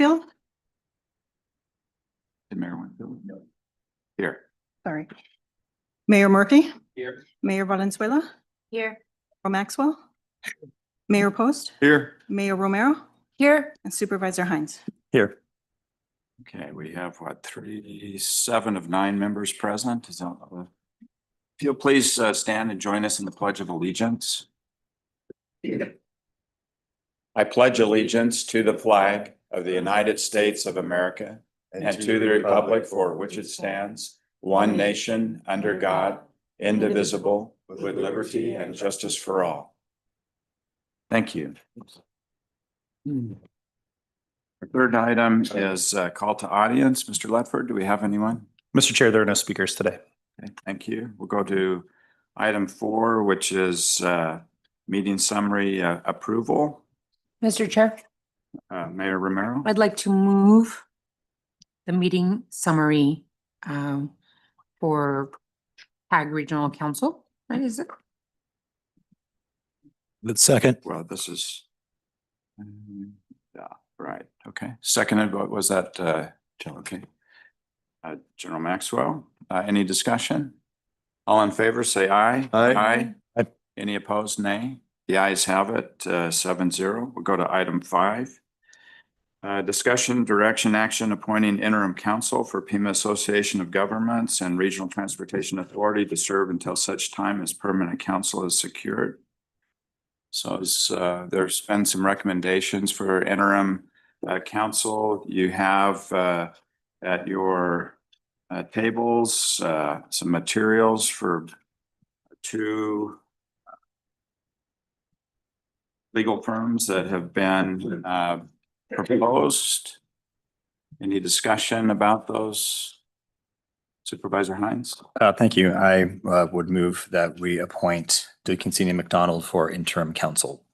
Winfield? Mayor Winfield? Here. Sorry. Mayor Murphy? Here. Mayor Valenzuela? Here. Maxwell? Mayor Post? Here. Mayor Romero? Here. And Supervisor Hines. Here. Okay, we have what, 7 of 9 members present. Is that, if you'll please stand and join us in the Pledge of Allegiance. I pledge allegiance to the flag of the United States of America and to the republic for which it stands, one nation, under God, indivisible, with liberty and justice for all. Thank you. Our third item is call to audience. Mr. Ledford, do we have anyone? Mr. Chair, there are no speakers today. Okay, thank you. We'll go to item 4, which is meeting summary approval. Mr. Chair, Mayor Romero. I'd like to move the meeting summary for PAG Regional Council. Right, is it? That's second. Well, this is, yeah, right. Okay. Seconded, what was that? Okay. General Maxwell, any discussion? All in favor, say aye. Aye. Aye. Any opposed, nay? The ayes have it, 7-0. We'll go to item 5. Discussion, direction, action, appointing interim counsel for Pima Association of Governments and Regional Transportation Authority to serve until such time as permanent counsel is secured. So there's been some recommendations for interim counsel. You have at your tables some materials for 2 legal firms that have been proposed. Any discussion about those? Supervisor Hines? Thank you. I would move that we appoint Dickinson McDonald for interim counsel.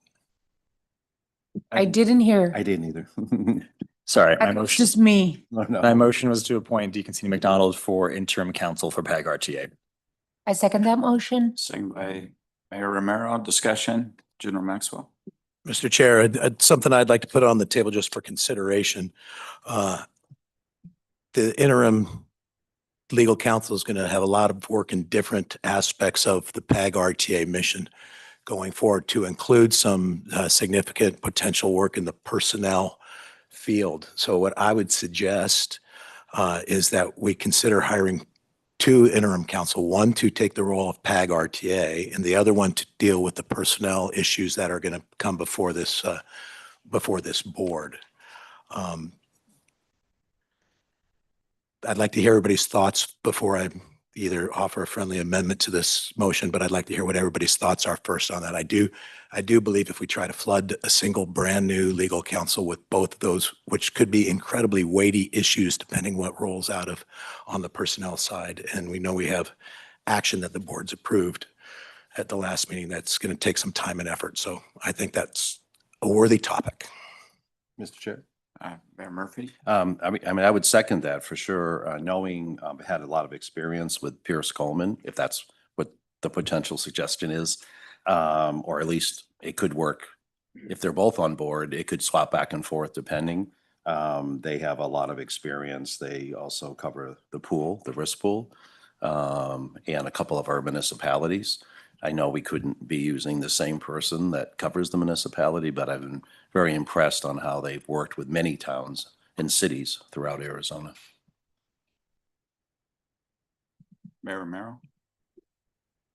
I didn't hear. I didn't either. Sorry, my It's motion. just me. My motion was to appoint Dickinson McDonald for interim counsel for PAG RTA. I second that motion. Second by Mayor Romero. Discussion, General Maxwell. Mr. Chair, something I'd like to put on the table just for consideration. The interim legal counsel is going to have a lot of work in different aspects of the PAG RTA mission going forward, to include some significant potential work in the personnel field. So what I would suggest is that we consider hiring 2 interim counsel, one to take the role of PAG RTA and the other one to deal with the personnel issues that are going to come before this board. I'd like to hear everybody's thoughts before I either offer a friendly amendment to this motion, but I'd like to hear what everybody's thoughts are first on that. I do believe if we try to flood a single brand new legal counsel with both of those, which could be incredibly weighty issues depending what rolls out of on the personnel side, and we know we have action that the board's approved at the last meeting that's going to take some time and effort. So I think that's a worthy topic. Mr. Chair. Mayor Murphy. I would second that for sure. Knowing had a lot of experience with Pierce Coleman, if that's what the potential suggestion is, or at least it could work. If they're both on board, it could swap back and forth depending. They have a lot of experience. They also cover the pool, the risk pool, and a couple of our municipalities. I know we couldn't be using the same person that covers the municipality, but I've been very impressed on how they've worked with many towns and cities throughout Arizona. Mayor Romero.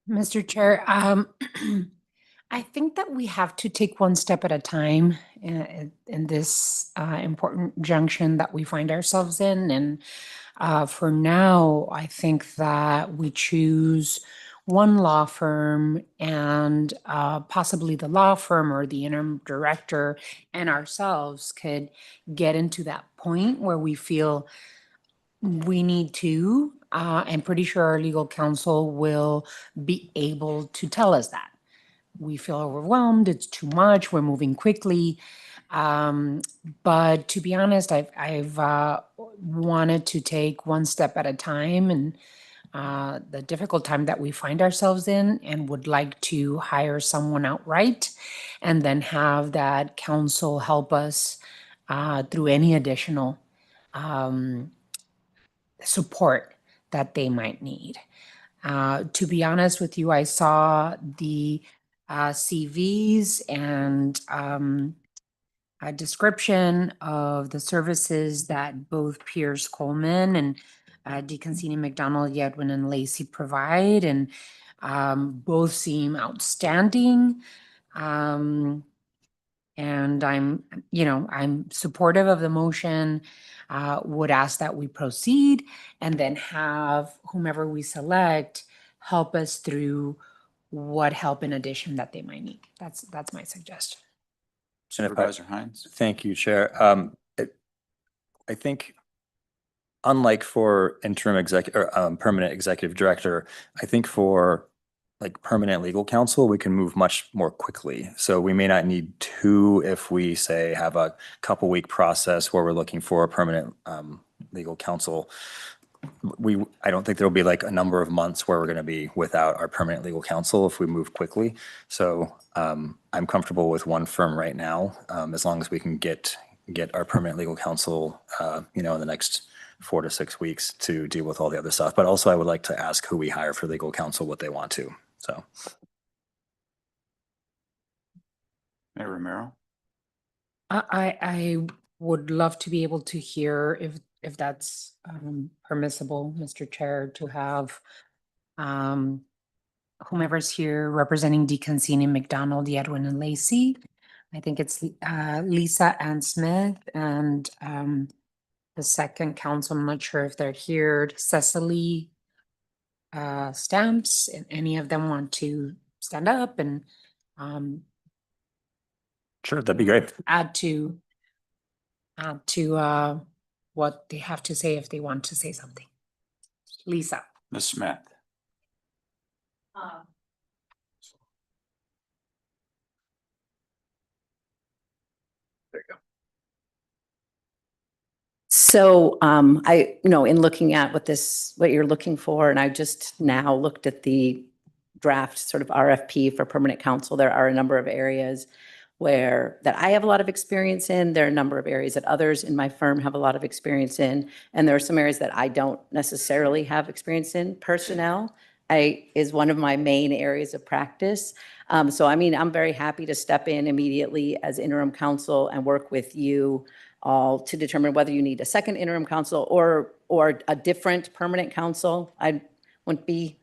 Mr. Chair, I think that we have to take one step at a time in this important junction that we find ourselves in. And for now, I think that we choose one law firm and possibly the law firm or the interim director and ourselves could get into that point where we feel we need to. I'm pretty sure our legal counsel will be able to tell us that. We feel overwhelmed, it's too much, we're moving quickly. But to be honest, I've wanted to take one step at a time, and the difficult time that we find ourselves in, and would like to hire someone outright and then have that counsel help us through any additional support that they might need. To be honest with you, I saw the CVs and a description of the services that both Pierce Coleman and Deacon McDonald, Yedwin, and Lacey provide, and both seem outstanding. And I'm supportive of the motion. Would ask that we proceed and then have whomever we select help us through what help in addition that they might need. That's my suggestion. And if I- Supervisor Hines? Thank you, Chair. I think unlike for interim executive or permanent executive director, I think for like permanent legal counsel, we can move much more quickly. So we may not need two if we say have a couple week process where we're looking for a permanent legal counsel. I don't think there'll be like a number of months where we're going to be without our permanent legal counsel if we move quickly. So I'm comfortable with one firm right now, as long as we can get our permanent legal counsel, in the next 4 to 6 weeks to deal with all the other stuff. But also I would like to ask who we hire for legal counsel, what they want to. So. Mayor Romero? I would love to be able to hear if that's permissible, Mr. Chair, to have whomever's here representing Deacon McDonald, Yedwin, and Lacey. I think it's Lisa Ann Smith and the second council. I'm not sure if they're here. Cecily Stamps, and any of them want to stand up and Sure, that'd be great. add to what they have to say if they want to say something. Lisa. Ms. Smith? So in looking at what you're looking for, and I just now looked at the draft sort of RFP for permanent counsel, there are a number of areas that I have a lot of experience in. There are a number of areas that others in my firm have a lot of experience in. And there are some areas that I don't necessarily have experience in. Personnel is one of my main areas of practice. So, I'm very happy to step in immediately as interim counsel and work with you all to determine whether you need a second interim counsel or a different permanent counsel. I wouldn't be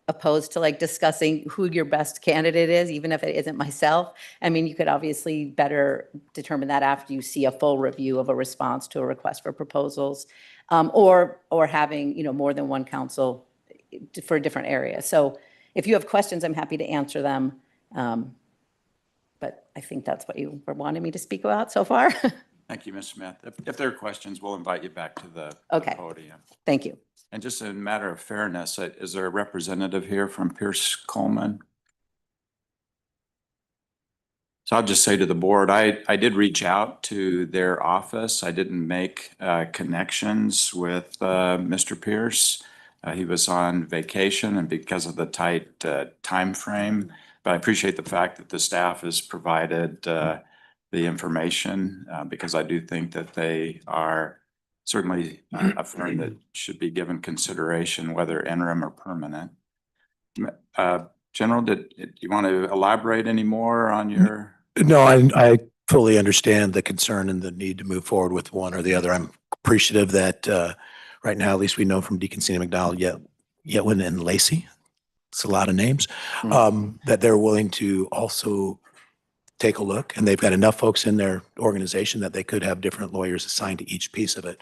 opposed to discussing who your best candidate is, even if it isn't myself. You could obviously better determine that after you see a full review of a response to a request for proposals, or having, more than one counsel for a different area. So if you have questions, I'm happy to answer them. But I think that's what you were wanting me to speak about so far. Thank you, Ms. Smith. If there are questions, we'll invite you back to the Okay. podium. Thank you. And just a matter of fairness, is there a representative here from Pierce Coleman? So I'll just say to the board, I did reach out to their office. I didn't make connections with Mr. Pierce. He was on vacation and because of the tight time frame. But I appreciate the fact that the staff has provided the information because I do think that they are certainly a firm that should be given consideration, whether interim or permanent. General, do you want to elaborate any more on your? No, I fully understand the concern and the need to move forward with one or the other. I'm appreciative that right now, at least we know from Deacon McDonald, Yetwin and Lacey, it's a lot of names, that they're willing to also take a look, and they've got enough folks in their organization that they could have different lawyers assigned to each piece of it.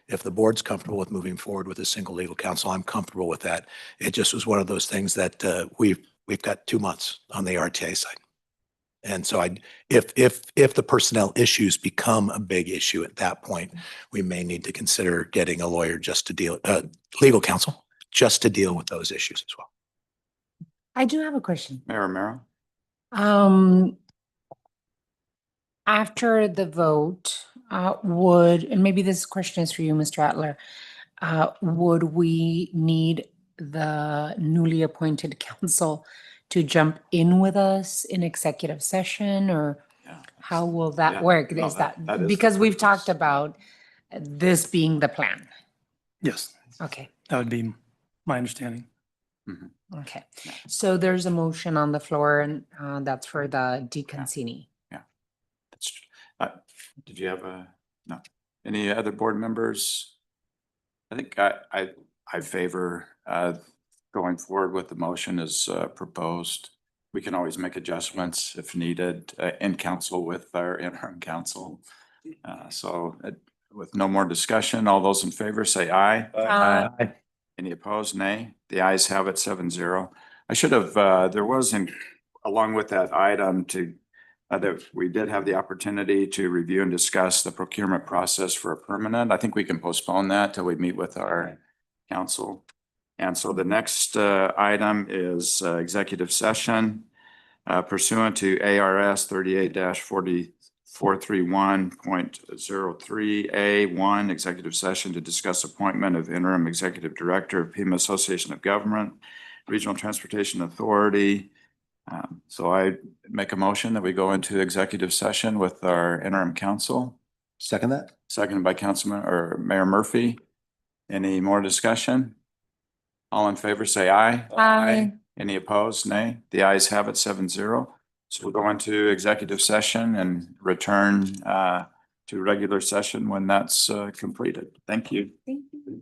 If the board's comfortable with moving forward with a single legal counsel, I'm comfortable with that. It just was one of those things that we've got 2 months on the RTA side. And so if the personnel issues become a big issue at that point, we may need to consider getting a lawyer just to deal, legal counsel, just to deal with those issues as well. I do have a question. Mayor Romero? After the vote, and maybe this question is for you, Mr. Adler, would we need the newly appointed counsel to jump in with us in executive session, or Yeah. How will Yeah. that work? No, Is that is that, the because we've talked purpose. about this being the plan. Yes, Okay, that would be my understanding. okay. Yeah. So there's a motion on the floor and that's for the deconvene. That's tr- Did you have no, any other board members? I think I favor, going forward with the motion as, proposed. We can always make adjustments if needed, in council with our interim council. With no more discussion, all those in favor say aye. Aye. Any opposed? Nay. The ayes have it 7-0. I should have, there was along with that item that we did have the opportunity to review and discuss the procurement process for a permanent. I think we can postpone that till we meet with our council. And so the next item is executive session pursuant to ARS 38-43431.03A1, executive session to discuss appointment of interim executive director of Pima Association of Government, Regional Transportation Authority. So I make a motion that we go into executive session with our interim council. Second that? Seconded by Councilman or Mayor Murphy. Any more discussion? All in favor, say aye. Aye. Any opposed? Nay. The ayes have it 7-0. So we'll go into executive session and return to regular session when that's completed. Thank you. Thank you.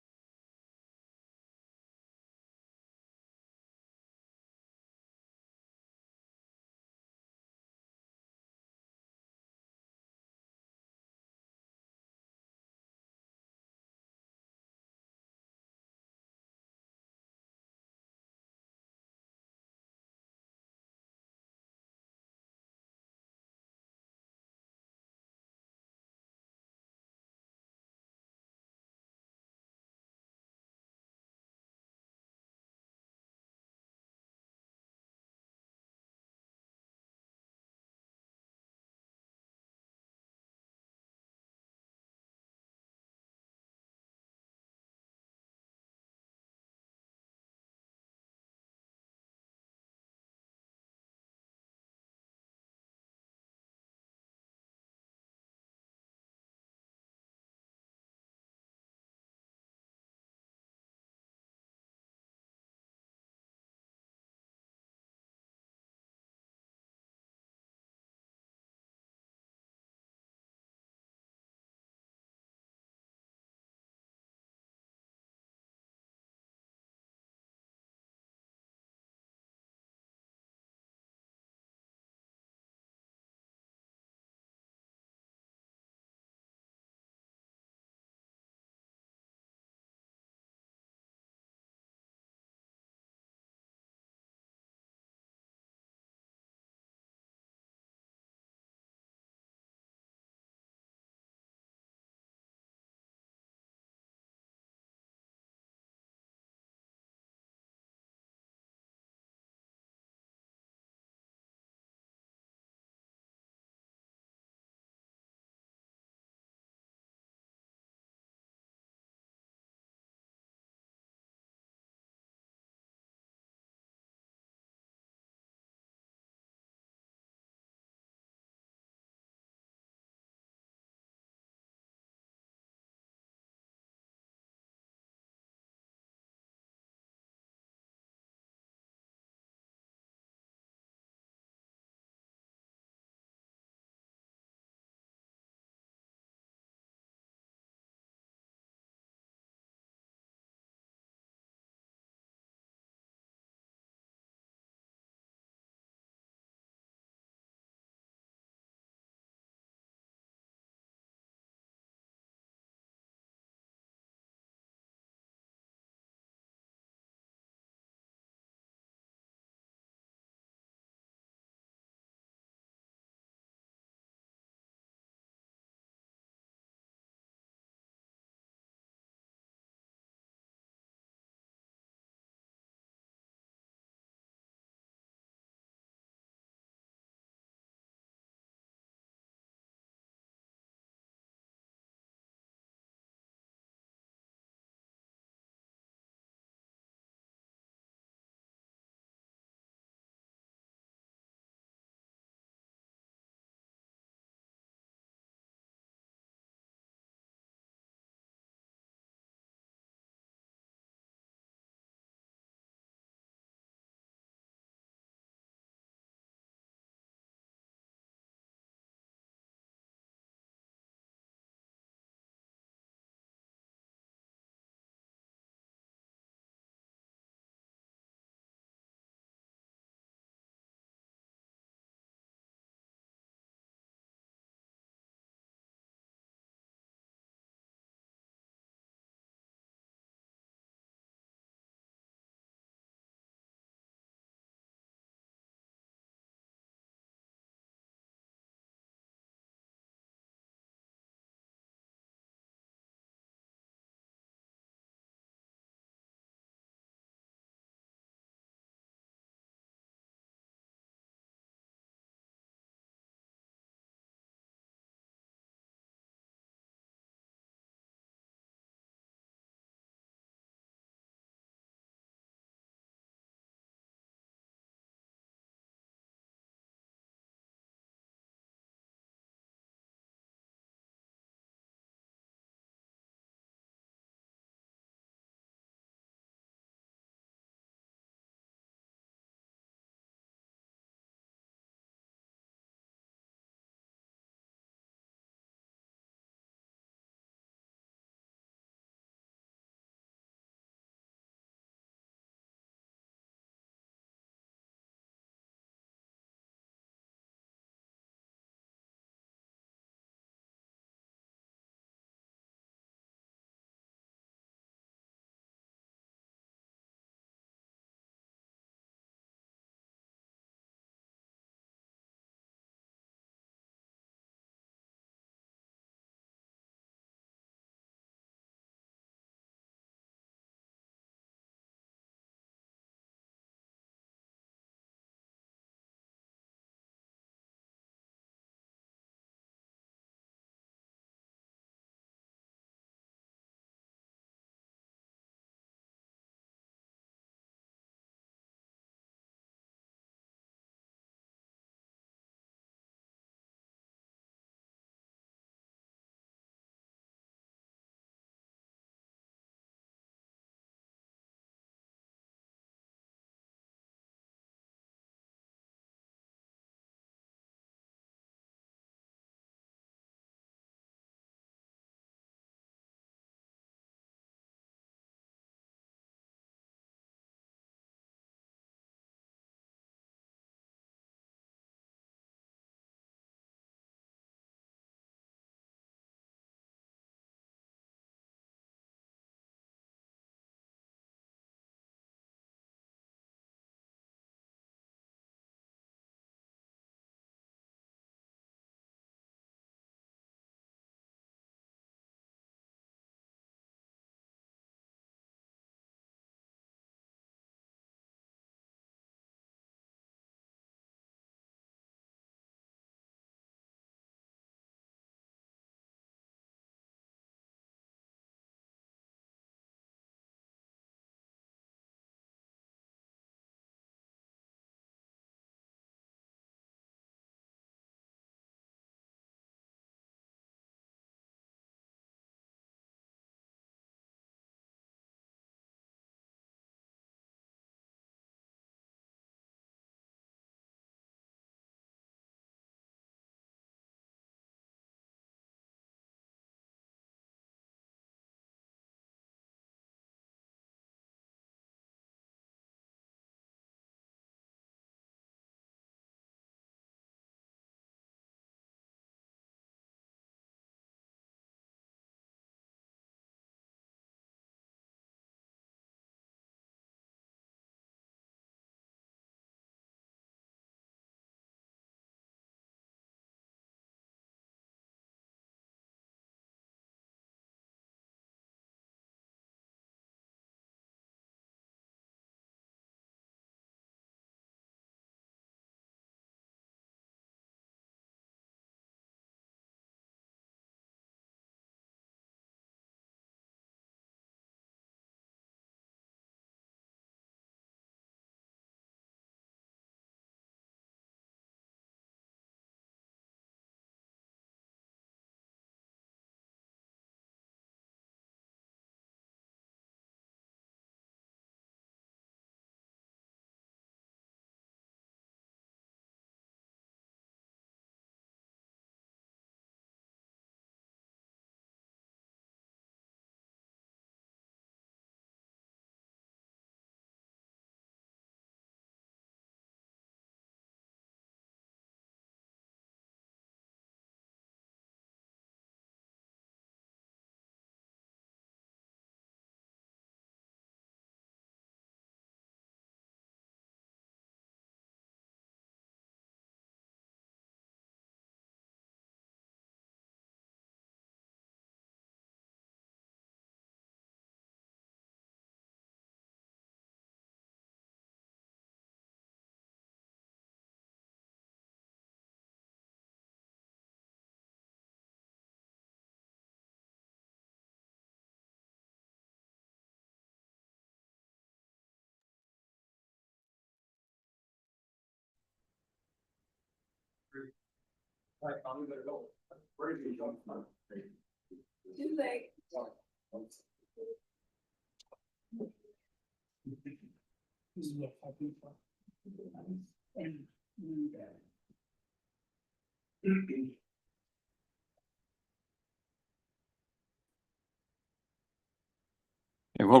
Okay, we'll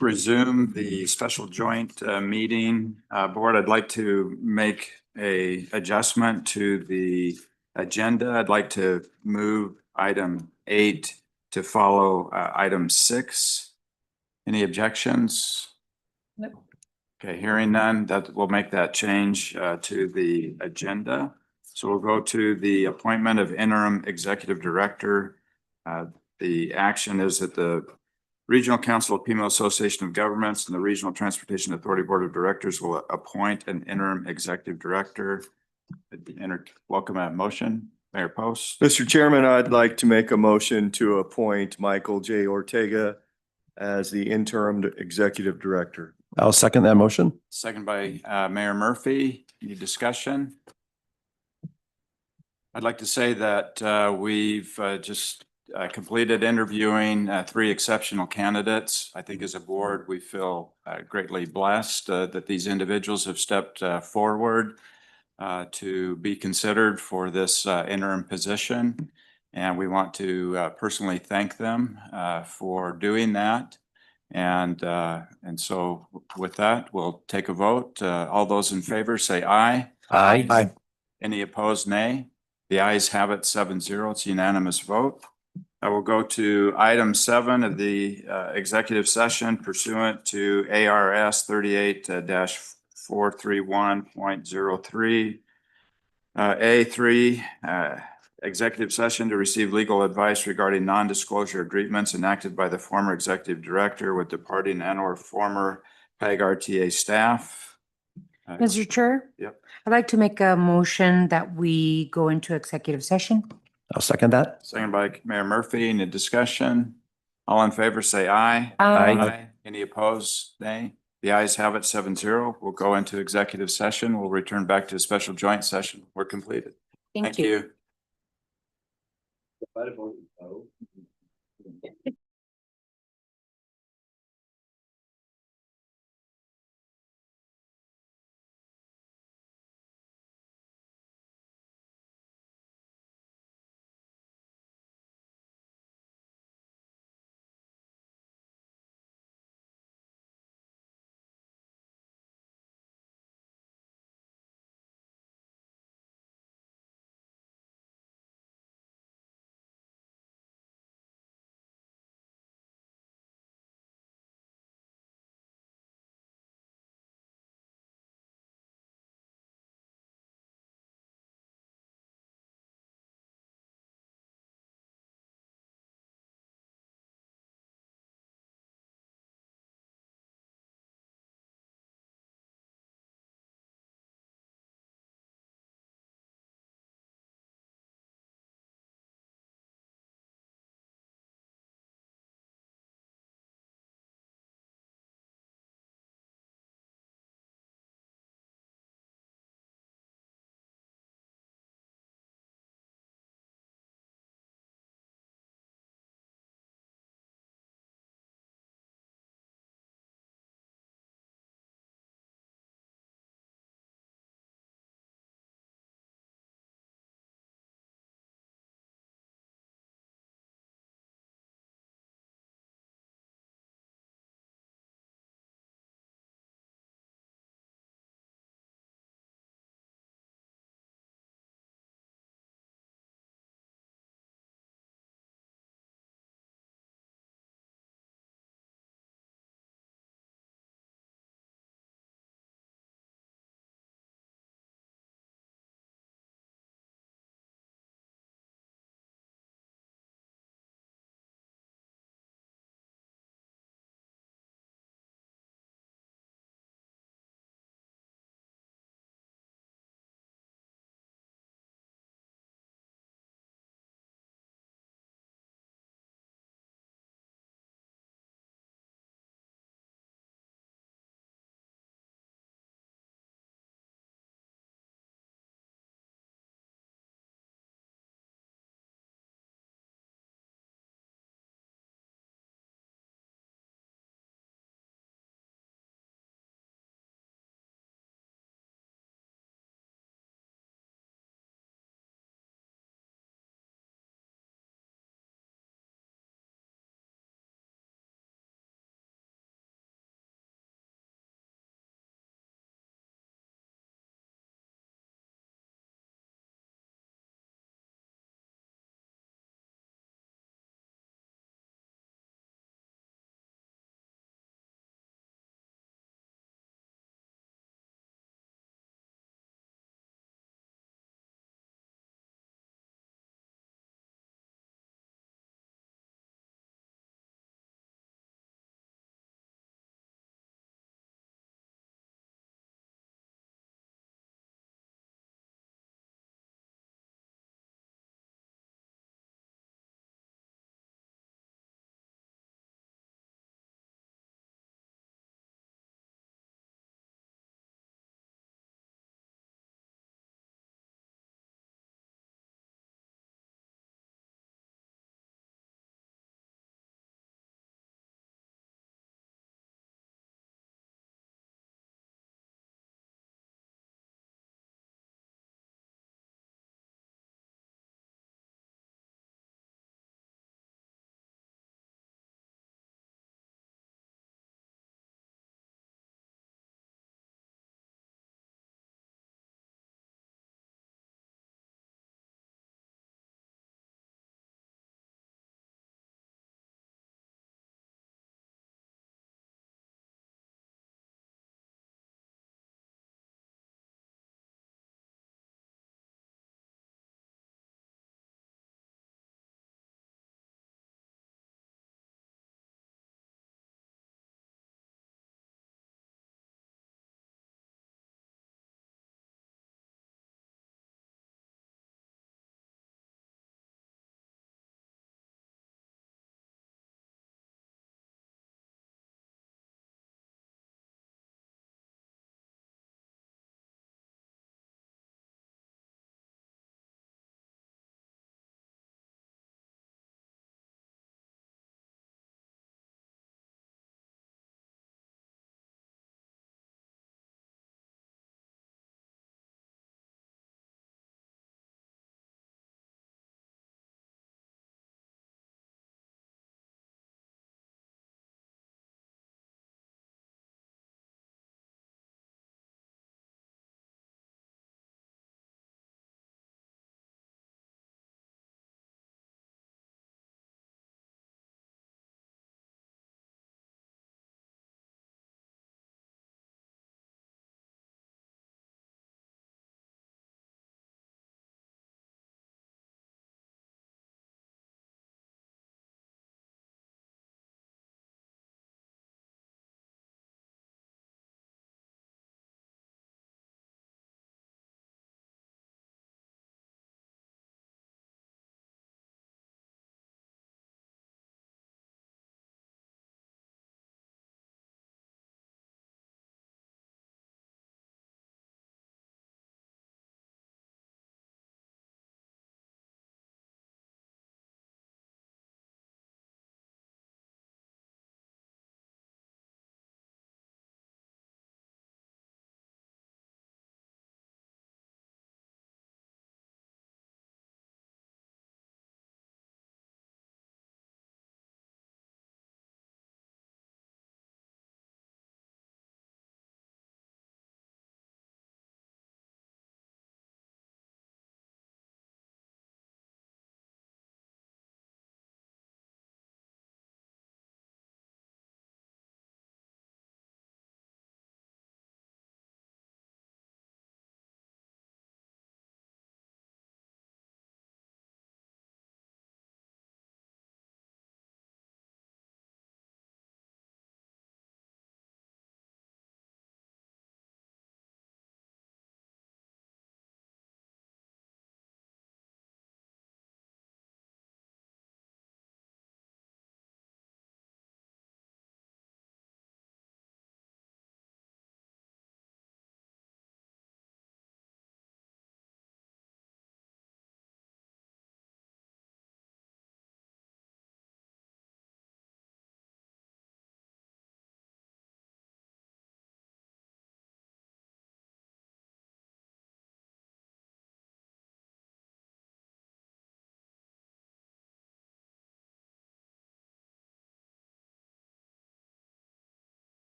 resume the special joint meeting. Board, I'd like to make a adjustment to the agenda. I'd like to move item 8 to follow item 6. Any objections? Nope. Okay, hearing none, that will make that change to the agenda. So we'll go to the appointment of interim executive director. The action is that the Regional Council of Pima Association of Governments and the Regional Transportation Authority Board of Directors will appoint an interim executive director. Welcome that motion, Mayor Post. Mr. Chairman, I'd like to make a motion to appoint Michael J. Ortega as the interim executive director. I'll second that motion. Second by Mayor Murphy. Any discussion? I'd like to say that we've just completed interviewing 3 exceptional candidates. I think as a board, we feel greatly blessed that these individuals have stepped forward to be considered for this interim position. And we want to personally thank them for doing that. And so with that, we'll take a vote. All those in favor say aye. Aye. Aye. Any opposed, nay? The ayes have it 7-0. It's a unanimous vote. I will go to item 7 of the executive session pursuant to ARS 38-431.03. A3, executive session to receive legal advice regarding non-disclosure agreements enacted by the former executive director with departing and/or former PAG RTA staff. Mr. Chair? Yep. I'd like to make a motion that we go into executive session. I'll second that. Second by Mayor Murphy. Any discussion? All in favor, say aye. Aye. Any opposed, nay? The ayes have it 7-0. We'll go into executive session. We'll return back to a special joint session. We're completed. Thank you.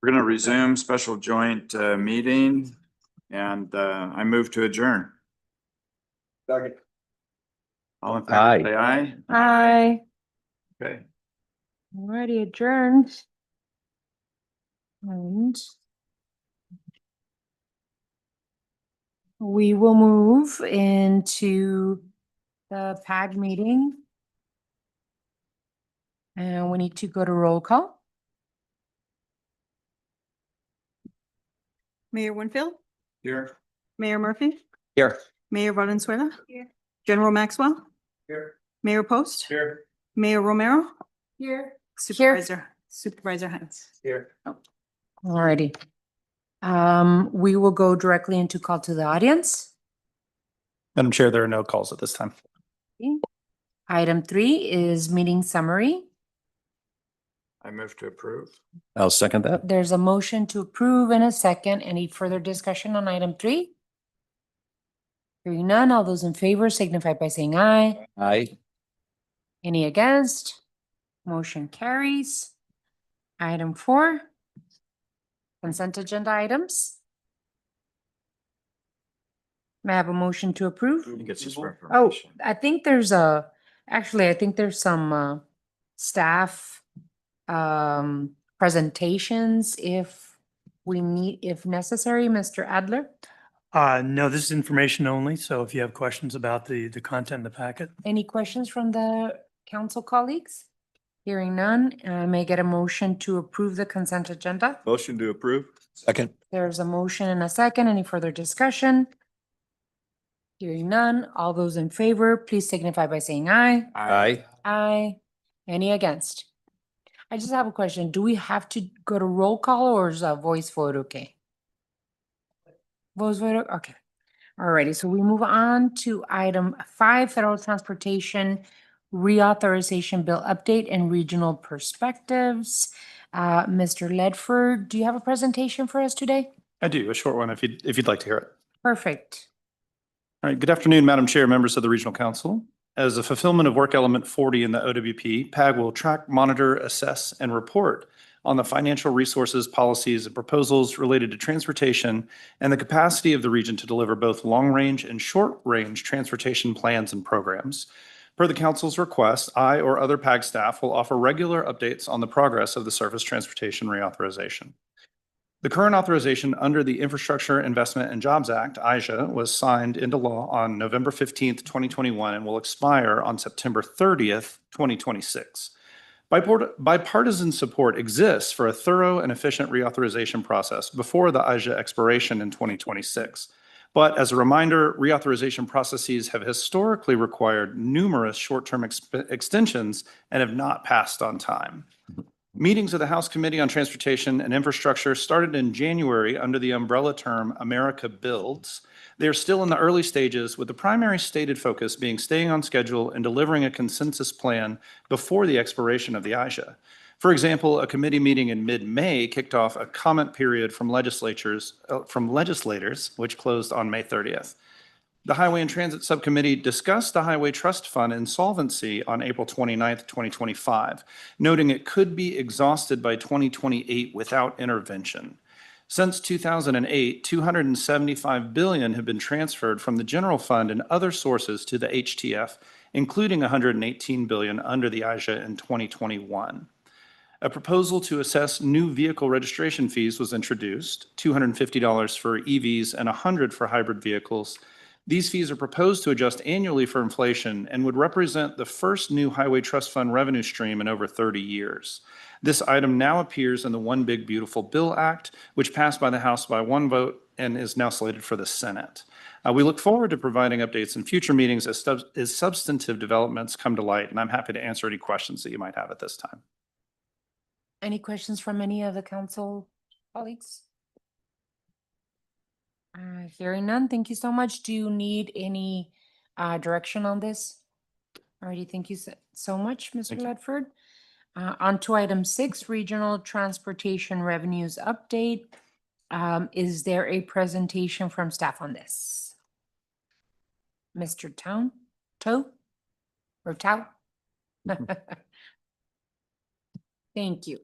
We're going to resume special joint meeting and I move to adjourn. All in favor, Aye. say aye. Aye. Okay. Already adjourned. And we will move into the PAG meeting. And we need to go to roll call. Mayor Winfield, Here. Mayor Murphy, Here. Mayor Valenzuela. General Maxwell, Here. Mayor Post, Here. Mayor Romero, Here. Supervisor Hines. Here. Alrighty. We will go directly into call to the audience. Madam Chair, there are no calls at this time. Item 3 is meeting summary. I move to approve. I'll second that. There's a motion to approve in a second. Any further discussion on item 3? Hearing none, all those in favor signify by saying aye. Aye. Any against? Motion carries. Item 4. Consent agenda items. May I have a motion to approve? I think it's just Oh, reformation. I think there's some staff presentations if necessary, Mr. Adler. No, this is information only, so if you have questions about the content in the packet. Any questions from the council colleagues? Hearing none, may I get a motion to approve the consent agenda? Motion to approve? Second. There's a motion and a second. Any further discussion? Hearing none, all those in favor, please signify by saying aye. Aye. Aye. Any against? I just have a question. Do we have to go to roll call or is a voice vote okay? Voice vote, okay. Alrighty, so we move on to item 5, Federal Transportation Reauthorization Bill Update and Regional Perspectives. Mr. Ledford, do you have a presentation for us today? I do, a short one if you'd like to hear it. Perfect. All right, good afternoon, Madam Chair, members of the Regional Council. As a fulfillment of work element 40 in the OWP, PAG will track, monitor, assess, and report on the financial resources, policies, and proposals related to transportation and the capacity of the region to deliver both long-range and short-range transportation plans and programs. Per the Council's request, I or other PAG staff will offer regular updates on the progress of the Surface Transportation Reauthorization. The current authorization under the Infrastructure Investment and Jobs Act, IJA, was signed into law on November 15th, 2021, and will expire on September 30th, 2026. Bipartisan support exists for a thorough and efficient reauthorization process before the IJA expiration in 2026. But as a reminder, reauthorization processes have historically required numerous short-term extensions and have not passed on time. Meetings of the House Committee on Transportation and Infrastructure started in January under the umbrella term America Builds. They are still in the early stages, with the primary stated focus being staying on schedule and delivering a consensus plan before the expiration of the IJA. For example, a committee meeting in mid-May kicked off a comment period from legislators, which closed on May 30th. The Highway and Transit Subcommittee discussed the Highway Trust Fund insolvency on April 29th, 2025, noting it could be exhausted by 2028 without intervention. Since 2008, $275 billion have been transferred from the general fund and other sources to the HTF, including $118 billion under the IJA in 2021. A proposal to assess new vehicle registration fees was introduced, $250 for EVs and $100 for hybrid vehicles. These fees are proposed to adjust annually for inflation and would represent the first new Highway Trust Fund revenue stream in over 30 years. This item now appears in the One Big Beautiful Bill Act, which passed by the House by one vote and is now slated for the Senate. We look forward to providing updates in future meetings as substantive developments come to light, and I'm happy to answer any questions that you might have at this time. Any questions from any of the council colleagues? Hearing none, thank you so much. Do you need any direction on this? Alrighty, thank you so much, Mr. Ledford. On to item 6, Regional Transportation Revenues Update. Is there a presentation from staff on this? Mr. Toe? Thank you.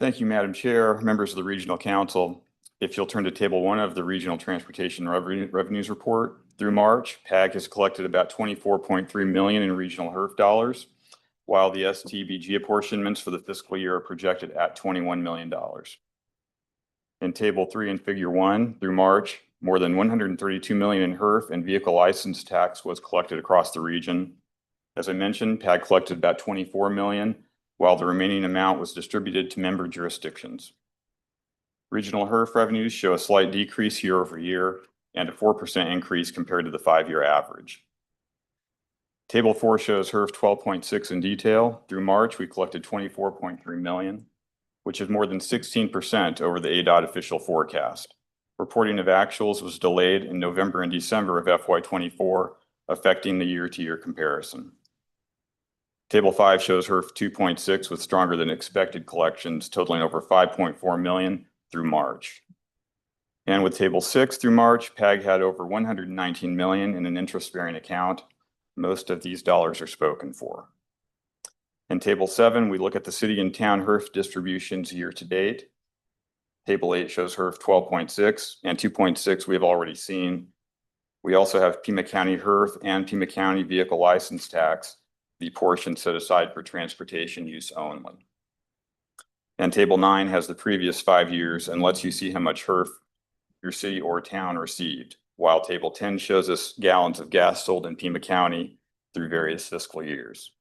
Thank you, Madam Chair, members of the Regional Council. If you'll turn to Table 1 of the Regional Transportation Revenues Report, through March, PAG has collected about 24.3 million in regional HERF dollars, while the STBG apportionments for the fiscal year are projected at $21 million. In Table 3 and Figure 1, through March, more than 132 million in HERF and vehicle license tax was collected across the region. As I mentioned, PAG collected about 24 million, while the remaining amount was distributed to member jurisdictions. Regional HERF revenues show a slight decrease year over year and a 4% increase compared to the 5-year average. Table 4 shows HERF 12.6 in detail. Through March, we collected 24.3 million, which is more than 16% over the ADOT official forecast. Reporting of actuals was delayed in November and December of FY24, affecting the year-to-year comparison. Table 5 shows HERF 2.6 with stronger than expected collections totaling over 5.4 million through March. And with Table 6 through March, PAG had over 119 million in an interest-bearing account. Most of these dollars are spoken for. In Table 7, we look at the city and town HERF distributions year to date. Table 8 shows HERF 12.6 and 2.6 we have already seen. We also have Pima County HERF and Pima County vehicle license tax, the portion set aside for transportation use only. And Table 9 has the previous 5 years and lets you see how much HERF your city or town received, while Table 10 shows us gallons of gas sold in Pima County through various fiscal years.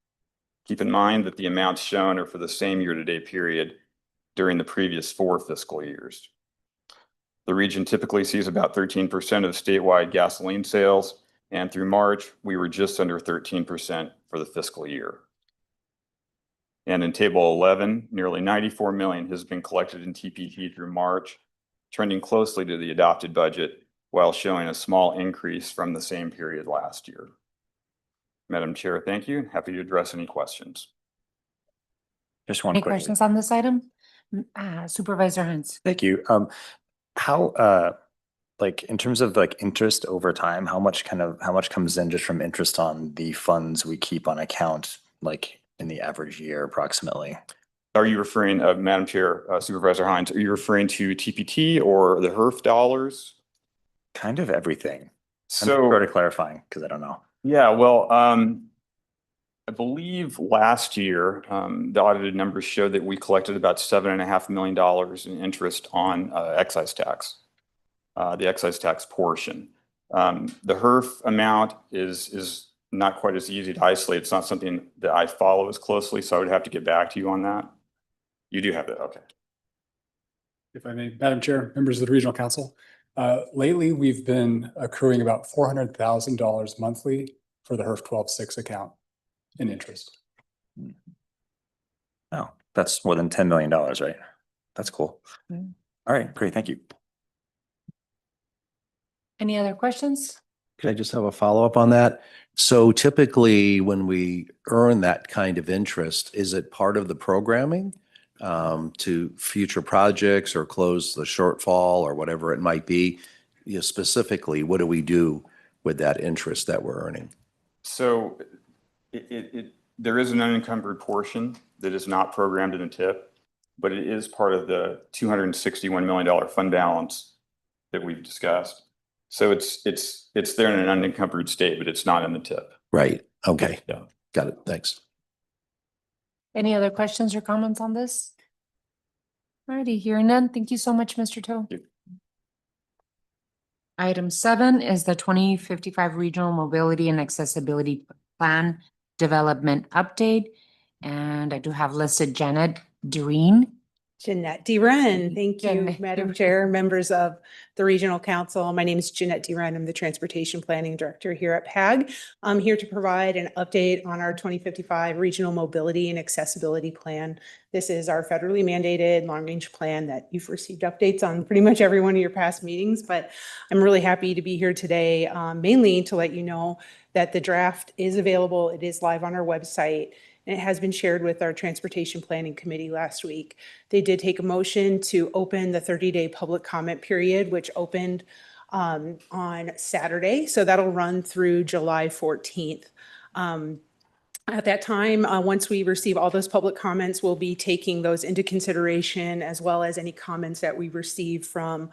Keep in mind that the amounts shown are for the same year-to-date period during the previous 4 fiscal years. The region typically sees about 13% of statewide gasoline sales, and through March, we were just under 13% for the fiscal year. And in Table 11, nearly 94 million has been collected in TPT through March, trending closely to the adopted budget while showing a small increase from the same period last year. Madam Chair, thank you. Happy to address any questions. Just one Any quick. questions on this item? Supervisor Hines. Thank you. How, like, in terms of like interest over time, how much comes in just from interest on the funds we keep on account, like in the average year approximately? Are you referring, Madam Chair, Supervisor Hines, are you referring to TPT or the HERF dollars? Kind of everything. I'm So, sort of clarifying because I don't know. yeah, well, I believe last year, the audited numbers showed that we collected about $7.5 million in interest on excise tax, the excise tax portion. The HERF amount is not quite as easy to isolate. It's not something that I follow as closely, so I would have to get back to you on that. You do have that, okay. If I may, Madam Chair, members of the Regional Council, lately we've been accruing about $400,000 monthly for the HERF 12.6 account in interest. Oh, that's more than $10 million, right? That's cool. All right, great. Thank you. Any other questions? Could I just have a follow-up on that? So typically, when we earn that kind of interest, is it part of the programming to future projects or close the shortfall or whatever it might be? You know, specifically, what do we do with that interest that we're earning? So there is an unencumbered portion that is not programmed in a TIP, but it is part of the $261 million fund balance that we've discussed. So it's there in an unencumbered state, but it's not in the TIP. Right. Okay. Yeah. Got it. Thanks. Any other questions or comments on this? Alrighty, hearing none. Thank you so much, Mr. Toe. Item 7 is the 2055 Regional Mobility and Accessibility Plan Development Update. And I do have listed Janet Doreen. Jeanette DeRen. Thank you, Jeanette Madam DeRen. Chair, members of the Regional Council. My name is Jeanette DeRen. I'm the Transportation Planning Director here at PAG. I'm here to provide an update on our 2055 Regional Mobility and Accessibility Plan. This is our federally mandated long-range plan that you've received updates on pretty much every one of your past meetings, but I'm really happy to be here today, mainly to let you know that the draft is available. It is live on our website. And it has been shared with our Transportation Planning Committee last week. They did take a motion to open the 30-day public comment period, which opened on Saturday. So that'll run through July 14th. At that time, once we receive all those public comments, we'll be taking those into consideration as well as any comments that we receive from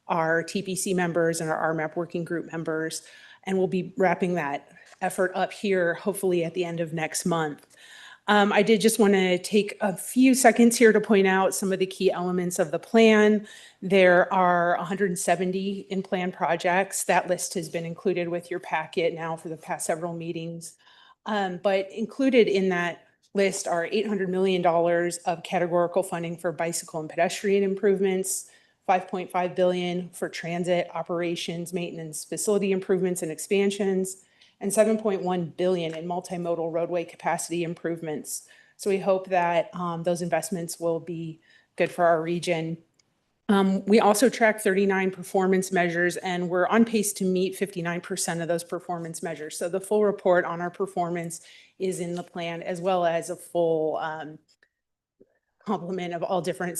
our TPC members and our RMAP working group members. And we'll be wrapping that effort up here, hopefully at the end of next month. I did just want to take a few seconds here to point out some of the key elements of the plan. There are 170 in plan projects. That list has been included with your packet now for the past several meetings. But included in that list are $800 million of categorical funding for bicycle and pedestrian improvements, $5.5 billion for transit operations, maintenance, facility improvements and expansions, and $7.1 billion in multimodal roadway capacity improvements. So we hope that those investments will be good for our region. We also track 39 performance measures, and we're on pace to meet 59% of those performance measures. So the full report on our performance is in the plan, as well as a full complement of all different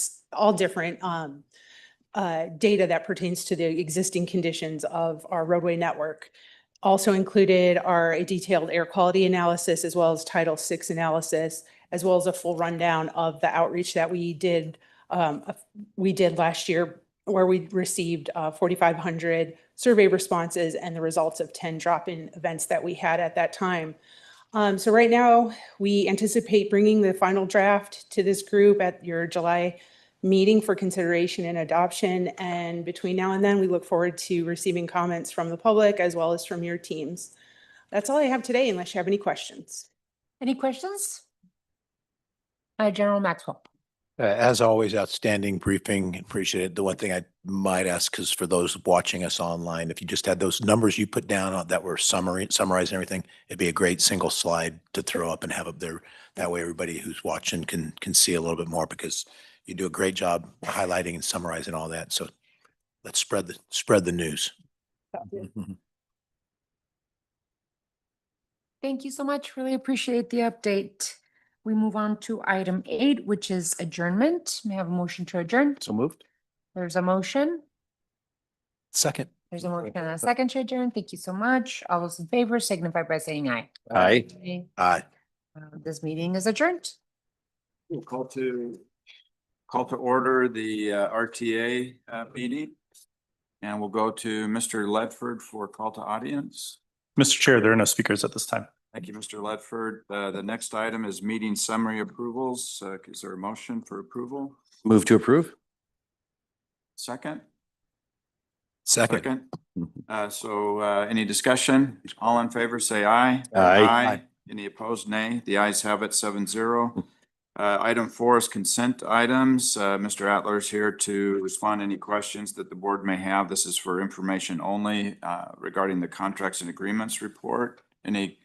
data that pertains to the existing conditions of our roadway network. Also included are a detailed air quality analysis, as well as Title VI analysis, as well as a full rundown of the outreach that we did last year, where we received 4,500 survey responses and the results of 10 drop-in events that we had at that time. So right now, we anticipate bringing the final draft to this group at your July meeting for consideration and adoption. And between now and then, we look forward to receiving comments from the public as well as from your teams. That's all I have today, unless you have any questions. Any questions? General Maxwell. As always, outstanding briefing. Appreciate it. The one thing I might ask is for those watching us online, if you just had those numbers you put down that were summarizing everything, it'd be a great single slide to throw up and have up there. That way everybody who's watching can see a little bit more, because you do a great job highlighting and summarizing all that. So let's spread the news. Thank you so much. Really appreciate the update. We move on to item 8, which is adjournment. May I have a motion to adjourn? So moved. There's a motion. Second. There's a motion and a second to adjourn. Thank you so much. All those in favor signify by saying aye. Aye. Aye. This meeting is adjourned. We'll call to order the RTA meeting. And we'll go to Mr. Ledford for call to audience. Mr. Chair, there are no speakers at this time. Thank you, Mr. Ledford. The next item is meeting summary approvals. Is there a motion for approval? Move to approve? Second? Second. Any discussion? All in favor, say aye. Aye. Any opposed, nay. The ayes have it, 7-0. Item 4 is consent items. Mr. Atler is here to respond to any questions that the board may have. This is for information only regarding the contracts and agreements report. Any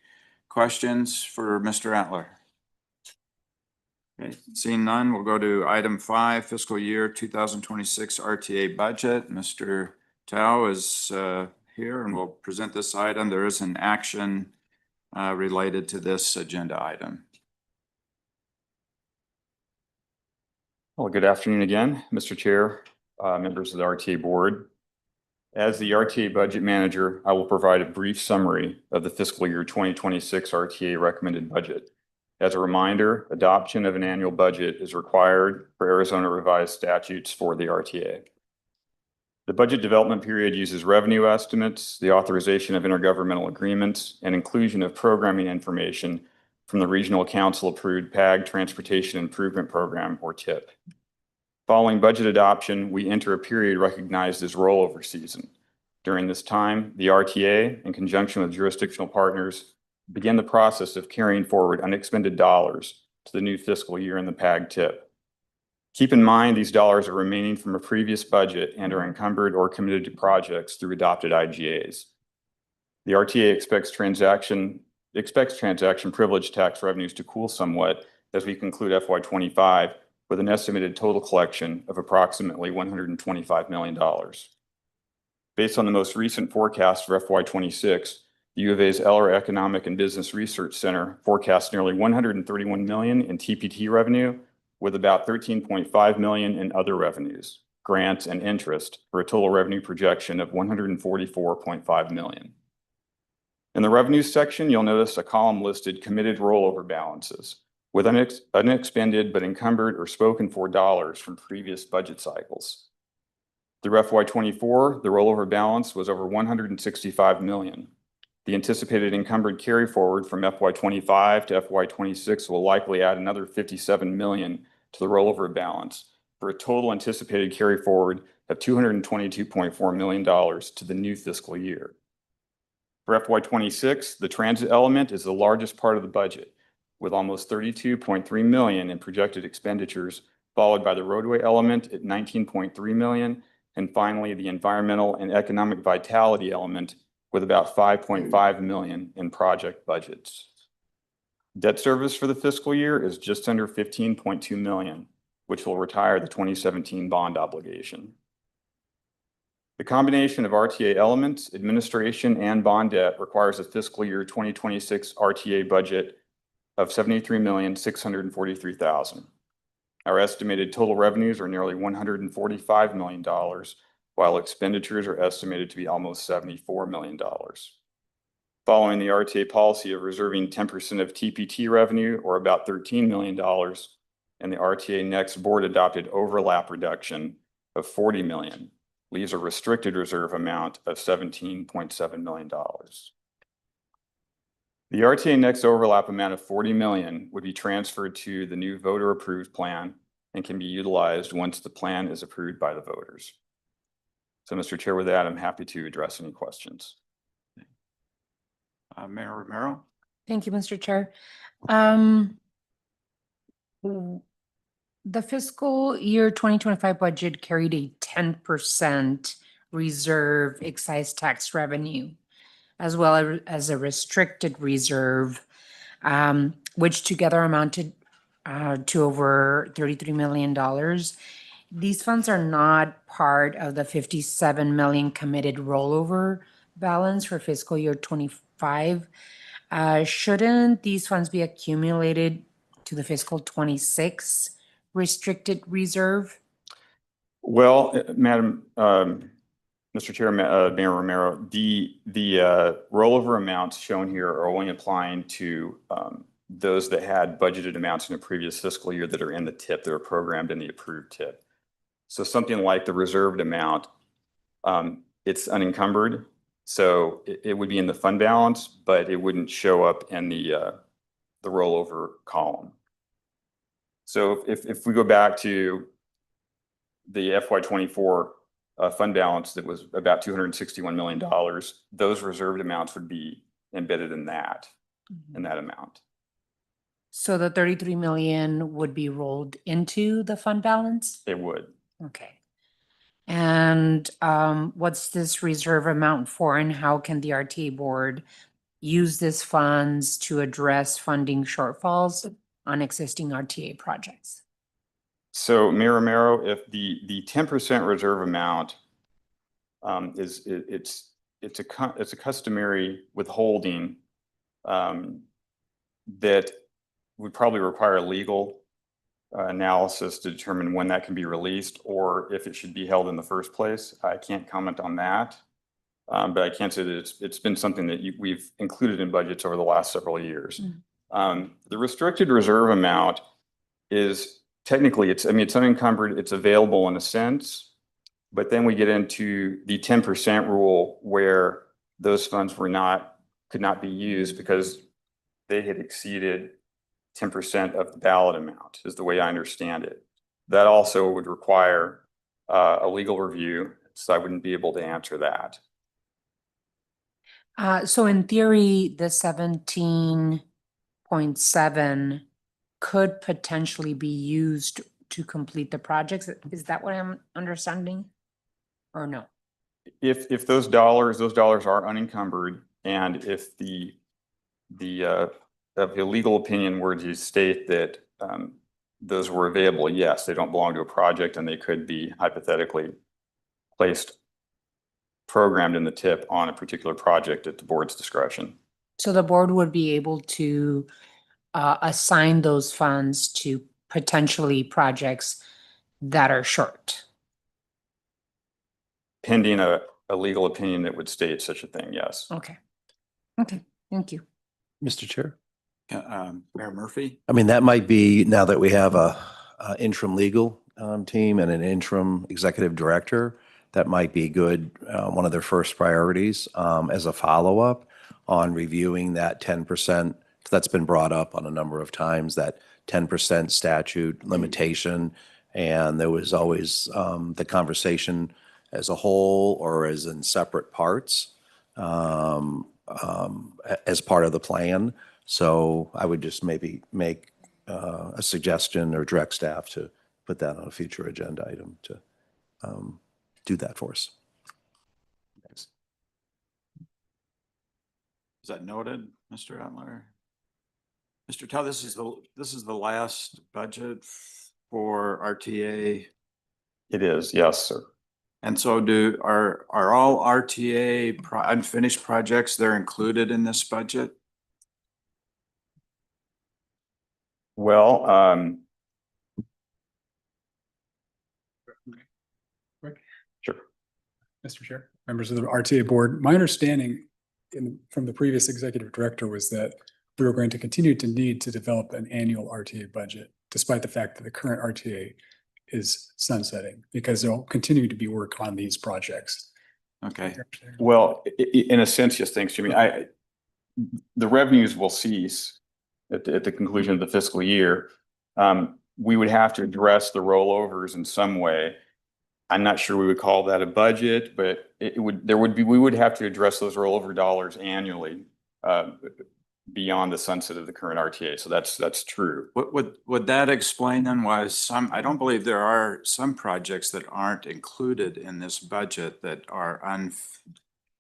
questions for Mr. Atler? Okay, seeing none, we'll go to item 5, fiscal year 2026 RTA budget. Mr. Tao is here and will present this item. There is an action related to this agenda item. Well, good afternoon again, Mr. Chair, members of the RTA board. As the RTA budget manager, I will provide a brief summary of the fiscal year 2026 RTA recommended budget. As a reminder, adoption of an annual budget is required for Arizona revised statutes for the RTA. The budget development period uses revenue estimates, the authorization of intergovernmental agreements, and inclusion of programming information from the Regional Council approved PAG Transportation Improvement Program, or TIP. Following budget adoption, we enter a period recognized as rollover season. During this time, the RTA, in conjunction with jurisdictional partners, begin the process of carrying forward unexpended dollars to the new fiscal year in the PAG TIP. Keep in mind, these dollars are remaining from a previous budget and are encumbered or committed to projects through adopted IGAs. The RTA expects transaction privilege tax revenues to cool somewhat as we conclude FY25 with an estimated total collection of approximately $125 million. Based on the most recent forecast for FY26, the U of A's Eller Economic and Business Research Center forecasts nearly $131 million in TPT revenue, with about $13.5 million in other revenues, grants, and interest, for a total revenue projection of $144.5 million. In the revenues section, you'll notice a column listed committed rollover balances with unexpended but encumbered or spoken for dollars from previous budget cycles. Through FY24, the rollover balance was over 165 million. The anticipated encumbered carry forward from FY25 to FY26 will likely add another 57 million to the rollover balance for a total anticipated carry forward of $222.4 million to the new fiscal year. For FY26, the transit element is the largest part of the budget, with almost 32.3 million in projected expenditures, followed by the roadway element at 19.3 million, and finally the environmental and economic vitality element with about 5.5 million in project budgets. Debt service for the fiscal year is just under 15.2 million, which will retire the 2017 bond obligation. The combination of RTA elements, administration, and bond debt requires a fiscal year 2026 RTA budget of $73,643,000. Our estimated total revenues are nearly $145 million, while expenditures are estimated to be almost $74 million. Following the RTA policy of reserving 10% of TPT revenue, or about $13 million, and the RTA Next board adopted overlap reduction of $40 million, leaves a restricted reserve amount of $17.7 million. The RTA Next overlap amount of $40 million would be transferred to the new voter-approved plan and can be utilized once the plan is approved by the voters. So, Mr. Chair, with that, I'm happy to address any questions. Mayor Romero? Thank you, Mr. Chair. The fiscal year 2025 budget carried a 10% reserve excise tax revenue, as well as a restricted reserve, which together amounted to over $33 million. These funds are not part of the 57 million committed rollover balance for fiscal year 25. Shouldn't these funds be accumulated to the fiscal 26 restricted reserve? Well, Mr. Chair, Mayor Romero, the rollover amounts shown here are only applying to those that had budgeted amounts in a previous fiscal year that are in the TIP, that are programmed in the approved TIP. So something like the reserved amount, it's unencumbered, so it would be in the fund balance, but it wouldn't show up in the rollover column. So if we go back to the FY24 fund balance that was about $261 million, those reserved amounts would be embedded in that, amount. So the 33 million would be rolled into the fund balance? It would. Okay. And what's this reserve amount for, and how can the RTA board use this funds to address funding shortfalls on existing RTA projects? So, Mayor Romero, if the 10% reserve amount it's a customary withholding that would probably require legal analysis to determine when that can be released or if it should be held in the first place. I can't comment on that, but I can say that it's been something that we've included in budgets over the last several years. The restricted reserve amount is technically, it's unencumbered, it's available in a sense, but then we get into the 10% rule where those funds could not be used because they had exceeded 10% of the ballot amount, is the way I understand it. That also would require a legal review, so I wouldn't be able to answer that. So in theory, the 17.7 could potentially be used to complete the projects. Is that what I'm understanding, or no? If those dollars are unencumbered, and if the legal opinion were to state that those were available, yes, they don't belong to a project and they could be hypothetically programmed in the TIP on a particular project at the board's discretion. So the board would be able to assign those funds to potentially projects that are short? Pending a legal opinion that would state such a thing, yes. Okay. Okay, thank you. Mr. Chair? Mayor Murphy? I mean, that might be, now that we have a interim legal team and an interim executive director, that might be good, one of their first priorities as a follow-up on reviewing that 10%. That's been brought up on a number of times, that 10% statute limitation. And there was always the conversation as a whole or as in separate parts as part of the plan. So I would just maybe make a suggestion or direct staff to put that on a future agenda item to do that for us. Thanks. Is that noted, Mr. Adler? Mr. Tell, this is the last budget for RTA. It is, yes, sir. And so are all RTA unfinished projects, they're included in this budget? Well, sure. Mr. Chair, members of the RTA board, my understanding from the previous executive director was that we were going to continue to need to develop an annual RTA budget, despite the fact that the current RTA is sunsetting, because there'll continue to be work on these projects. Okay. Well, in a sense, yes, thanks, Jimmy. The revenues will cease at the conclusion of the fiscal year. We would have to address the rollovers in some way. I'm not sure we would call that a budget, but we would have to address those rollover dollars annually beyond the sunset of the current RTA. So that's true. Would that explain then why I don't believe there are some projects that aren't included in this budget that are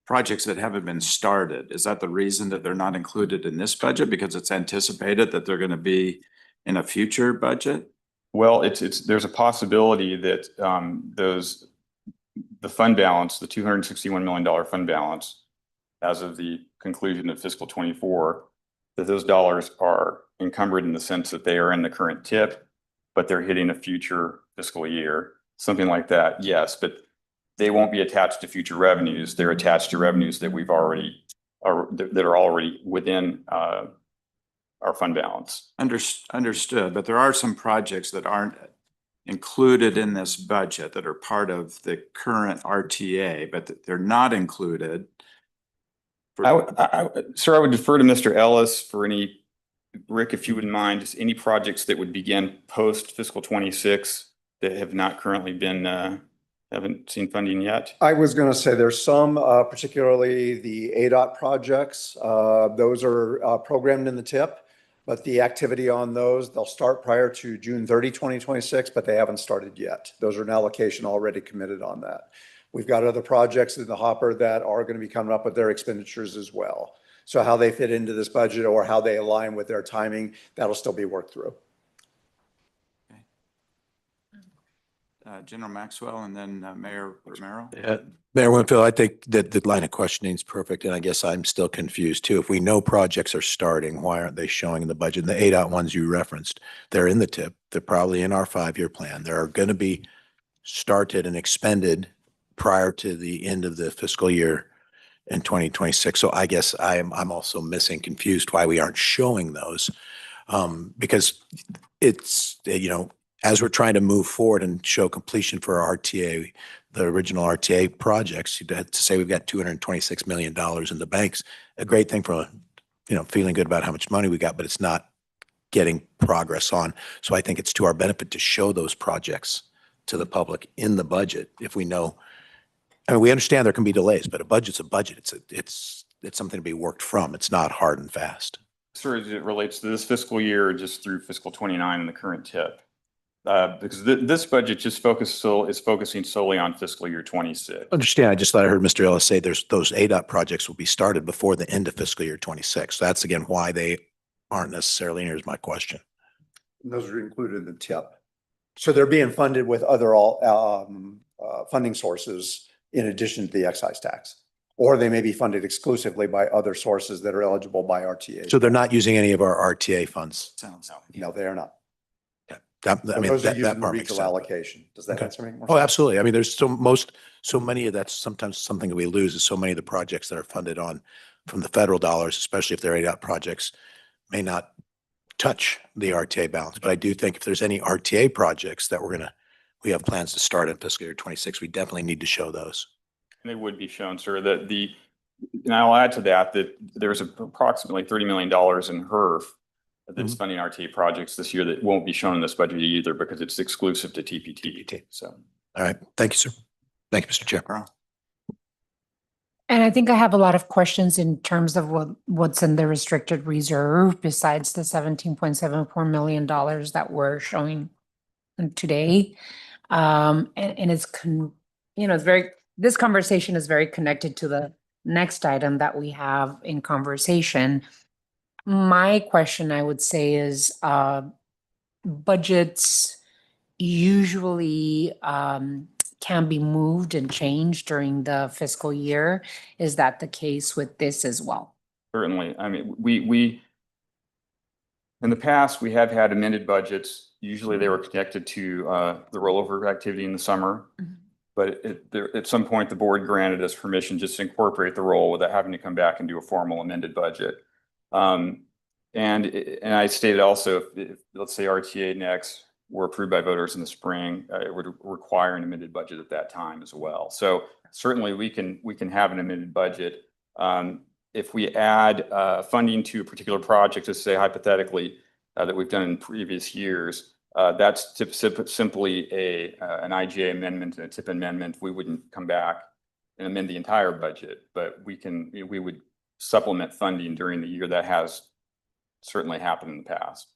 projects that haven't been started. Is that the reason that they're not included in this budget? Because it's anticipated that they're going to be in a future budget? Well, there's a possibility that the fund balance, the $261 million fund balance, as of the conclusion of fiscal 24, that those dollars are encumbered in the sense that they are in the current TIP, but they're hitting a future fiscal year, something like that. Yes, but they won't be attached to future revenues. They're attached to revenues that that are already within our fund balance. Understood, but there are some projects that aren't included in this budget that are part of the current RTA, but they're not included. Sir, I would defer to Mr. Ellis for any, Rick, if you wouldn't mind, just any projects that would begin post fiscal 26 that have not currently been, haven't seen funding yet. I was going to say there's some, particularly the ADOT projects. Those are programmed in the TIP, but the activity on those, they'll start prior to June 30, 2026, but they haven't started yet. Those are an allocation already committed on that. We've got other projects in the hopper that are going to be coming up with their expenditures as well. So how they fit into this budget or how they align with their timing, that'll still be worked through. General Maxwell and then Mayor Romero. Mayor Winfield, I think that the line of questioning is perfect, and I guess I'm still confused too. If we know projects are starting, why aren't they showing in the budget? And the ADOT ones you referenced, they're in the TIP. They're probably in our 5-year plan. They're going to be started and expended prior to the end of the fiscal year in 2026. So I guess I'm also confused why we aren't showing those, because it's, as we're trying to move forward and show completion for our RTA, the original RTA projects, to say we've got $226 million in the banks, a great thing for, feeling good about how much money we got, but it's not getting progress on. So I think it's to our benefit to show those projects to the public in the budget. If we know, we understand there can be delays, but a budget's a budget. It's something to be worked from. It's not hard and fast. Sir, as it relates to this fiscal year, just through fiscal 29 in the current TIP. Because this budget is focusing solely on fiscal year 26. Understand. I just thought I heard Mr. Ellis say those ADOT projects will be started before the end of fiscal year 26. That's again why they aren't necessarily. Here's my question. And those are included in the TIP. So they're being funded with other funding sources in addition to the excise tax, or they may be funded exclusively by other sources that are eligible by RTA. So they're not using any of our RTA funds. Sounds. No, they are not. Okay. I And mean, those are that using the part makes regional sense. allocation. Does that Okay. answer make more Oh, sense? absolutely. I mean, there's so many of that's sometimes something that we lose is so many of the projects that are funded on from the federal dollars, especially if they're ADOT projects, may not touch the RTA balance. But I do think if there's any RTA projects that we have plans to start in fiscal year 26, we definitely need to show those. They would be shown, sir, and I'll add to that, there's approximately $30 million in HERF that's funding RTA projects this year that won't be shown in this budget either because it's exclusive to TPT. So. All right. Thank you, sir. Thank you, Mr. Chair. And I think I have a lot of questions in terms of what's in the restricted reserve besides the $17.74 million that we're showing today. And it's, it's this conversation is very connected to the next item that we have in conversation. My question, I would say, is budgets usually can be moved and changed during the fiscal year. Is that the case with this as well? Certainly. I mean, we in the past, we have had amended budgets. Usually they were connected to the rollover activity in the summer. But at some point, the board granted us permission just to incorporate the roll without having to come back and do a formal amended budget. And I stated also, if let's say RTA next were approved by voters in the spring, it would require an amended budget at that time as well. So certainly we can have an amended budget. If we add funding to a particular project, to say hypothetically that we've done in previous years, that's simply an IGA amendment and a TIP amendment. We wouldn't come back and amend the entire budget, but we would supplement funding during the year. That has certainly happened in the past.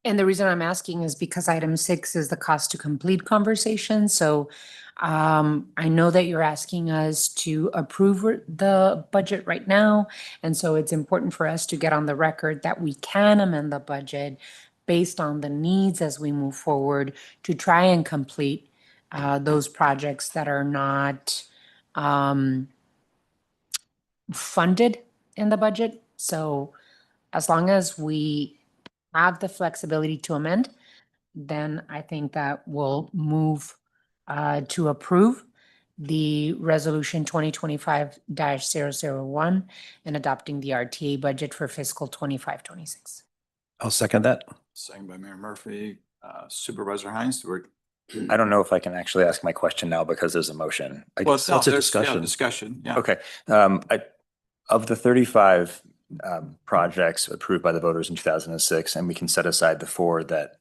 And the reason I'm asking is because item 6 is the cost to complete conversation. So I know that you're asking us to approve the budget right now. And so it's important for us to get on the record that we can amend the budget based on the needs as we move forward to try and complete those projects that are not funded in the budget. So as long as we have the flexibility to amend, then I think that we'll move to approve the resolution 2025-001 and adopting the RTA budget for fiscal 25-26. I'll second that. Second by Mayor Murphy. Supervisor Hines, I don't know if I can actually ask my question now because there's a motion. well, It's a discussion. Discussion, yeah. Okay. Of the 35 projects approved by the voters in 2006, and we can set aside the 4 that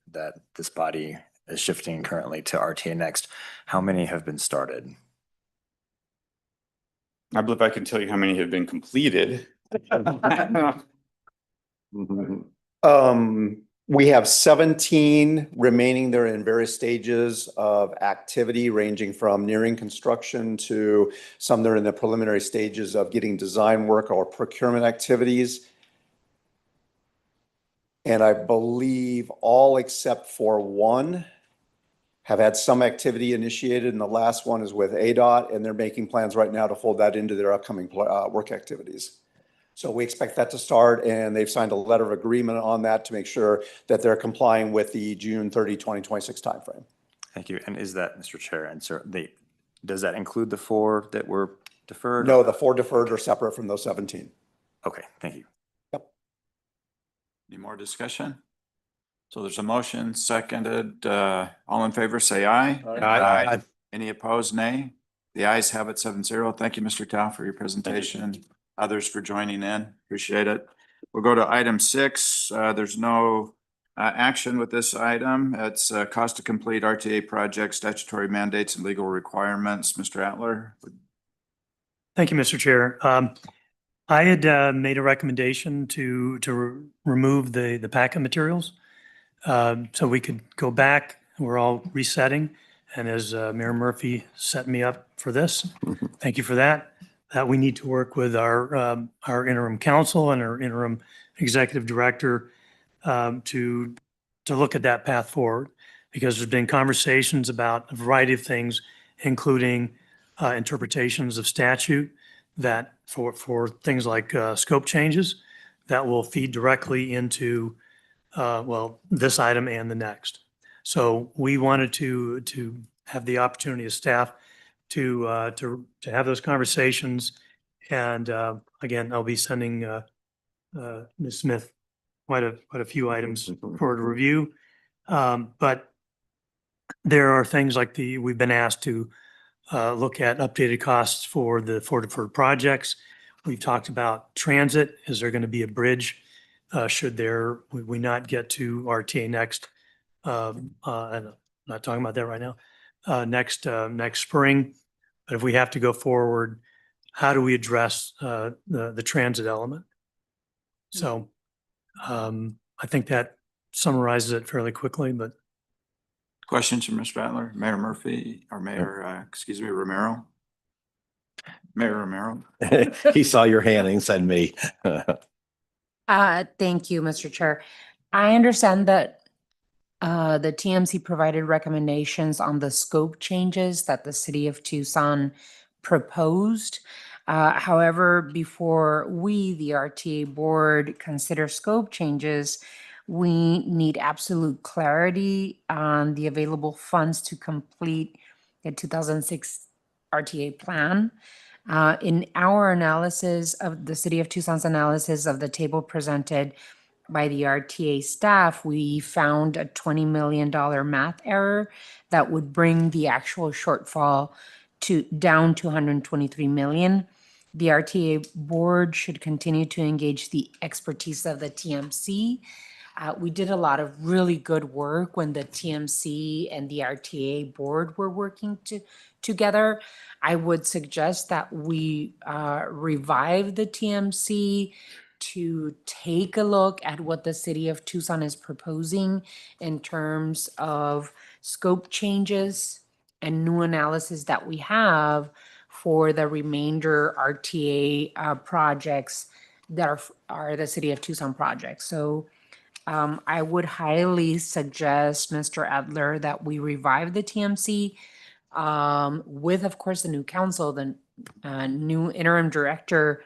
this body is shifting currently to RTA Next, how many have been started? I believe I can tell you how many have been completed. We have 17 remaining. They're in various stages of activity, ranging from nearing construction to some that are in the preliminary stages of getting design work or procurement activities. And I believe all except for 1 have had some activity initiated, and the last one is with ADOT, and they're making plans right now to fold that into their upcoming work activities. So we expect that to start, and they've signed a letter of agreement on that to make sure that they're complying with the June 30, 2026 timeframe. Thank you. And is that, Mr. Chair, and sir, does that include the 4 that were deferred? No, the 4 deferred are separate from those 17. Okay, thank you. Yep. Any more discussion? So there's a motion seconded. All in favor, say aye. Aye. Any opposed, nay? The ayes have it 7-0. Thank you, Mr. Tao, for your presentation. Others for joining in. Appreciate it. We'll go to item 6. There's no action with this item. It's cost to complete RTA project, statutory mandates and legal requirements. Mr. Atler. Thank you, Mr. Chair. I had made a recommendation to remove the packet materials so we could go back. We're all resetting. And as Mayor Murphy set me up for this, thank you for that. We need to work with our interim counsel and our interim executive director to look at that path forward, because there's been conversations about a variety of things, including interpretations of statute that for things like scope changes that will feed directly into, this item and the next. So we wanted to have the opportunity as staff to have those conversations. And again, I'll be sending Ms. Smith quite a few items for her to review. But there are things like we've been asked to look at updated costs for deferred projects. We've talked about transit. Is there going to be a bridge? Should we not get to RTA next? And I'm not talking about that right now. Next spring. But if we have to go forward, how do we address the transit element? So I think that summarizes it fairly quickly, but. Questions from Mr. Adler, Mayor Murphy, or Mayor, excuse me, Romero? Mayor Romero? He saw your hand and said me. Thank you, Mr. Chair. I understand that the TMC provided recommendations on the scope changes that the city of Tucson proposed. However, before we, the RTA board, consider scope changes, we need absolute clarity on the available funds to complete the 2006 RTA plan. In our analysis of the city of Tucson's analysis of the table presented by the RTA staff, we found a $20 million math error that would bring the actual shortfall down to 123 million. The RTA board should continue to engage the expertise of the TMC. We did a lot of really good work when the TMC and the RTA board were working together. I would suggest that we revive the TMC to take a look at what the city of Tucson is proposing in terms of scope changes and new analysis that we have for the remainder RTA projects that are the city of Tucson projects. So I would highly suggest, Mr. Adler, that we revive the TMC with, of course, the new council, the new interim director,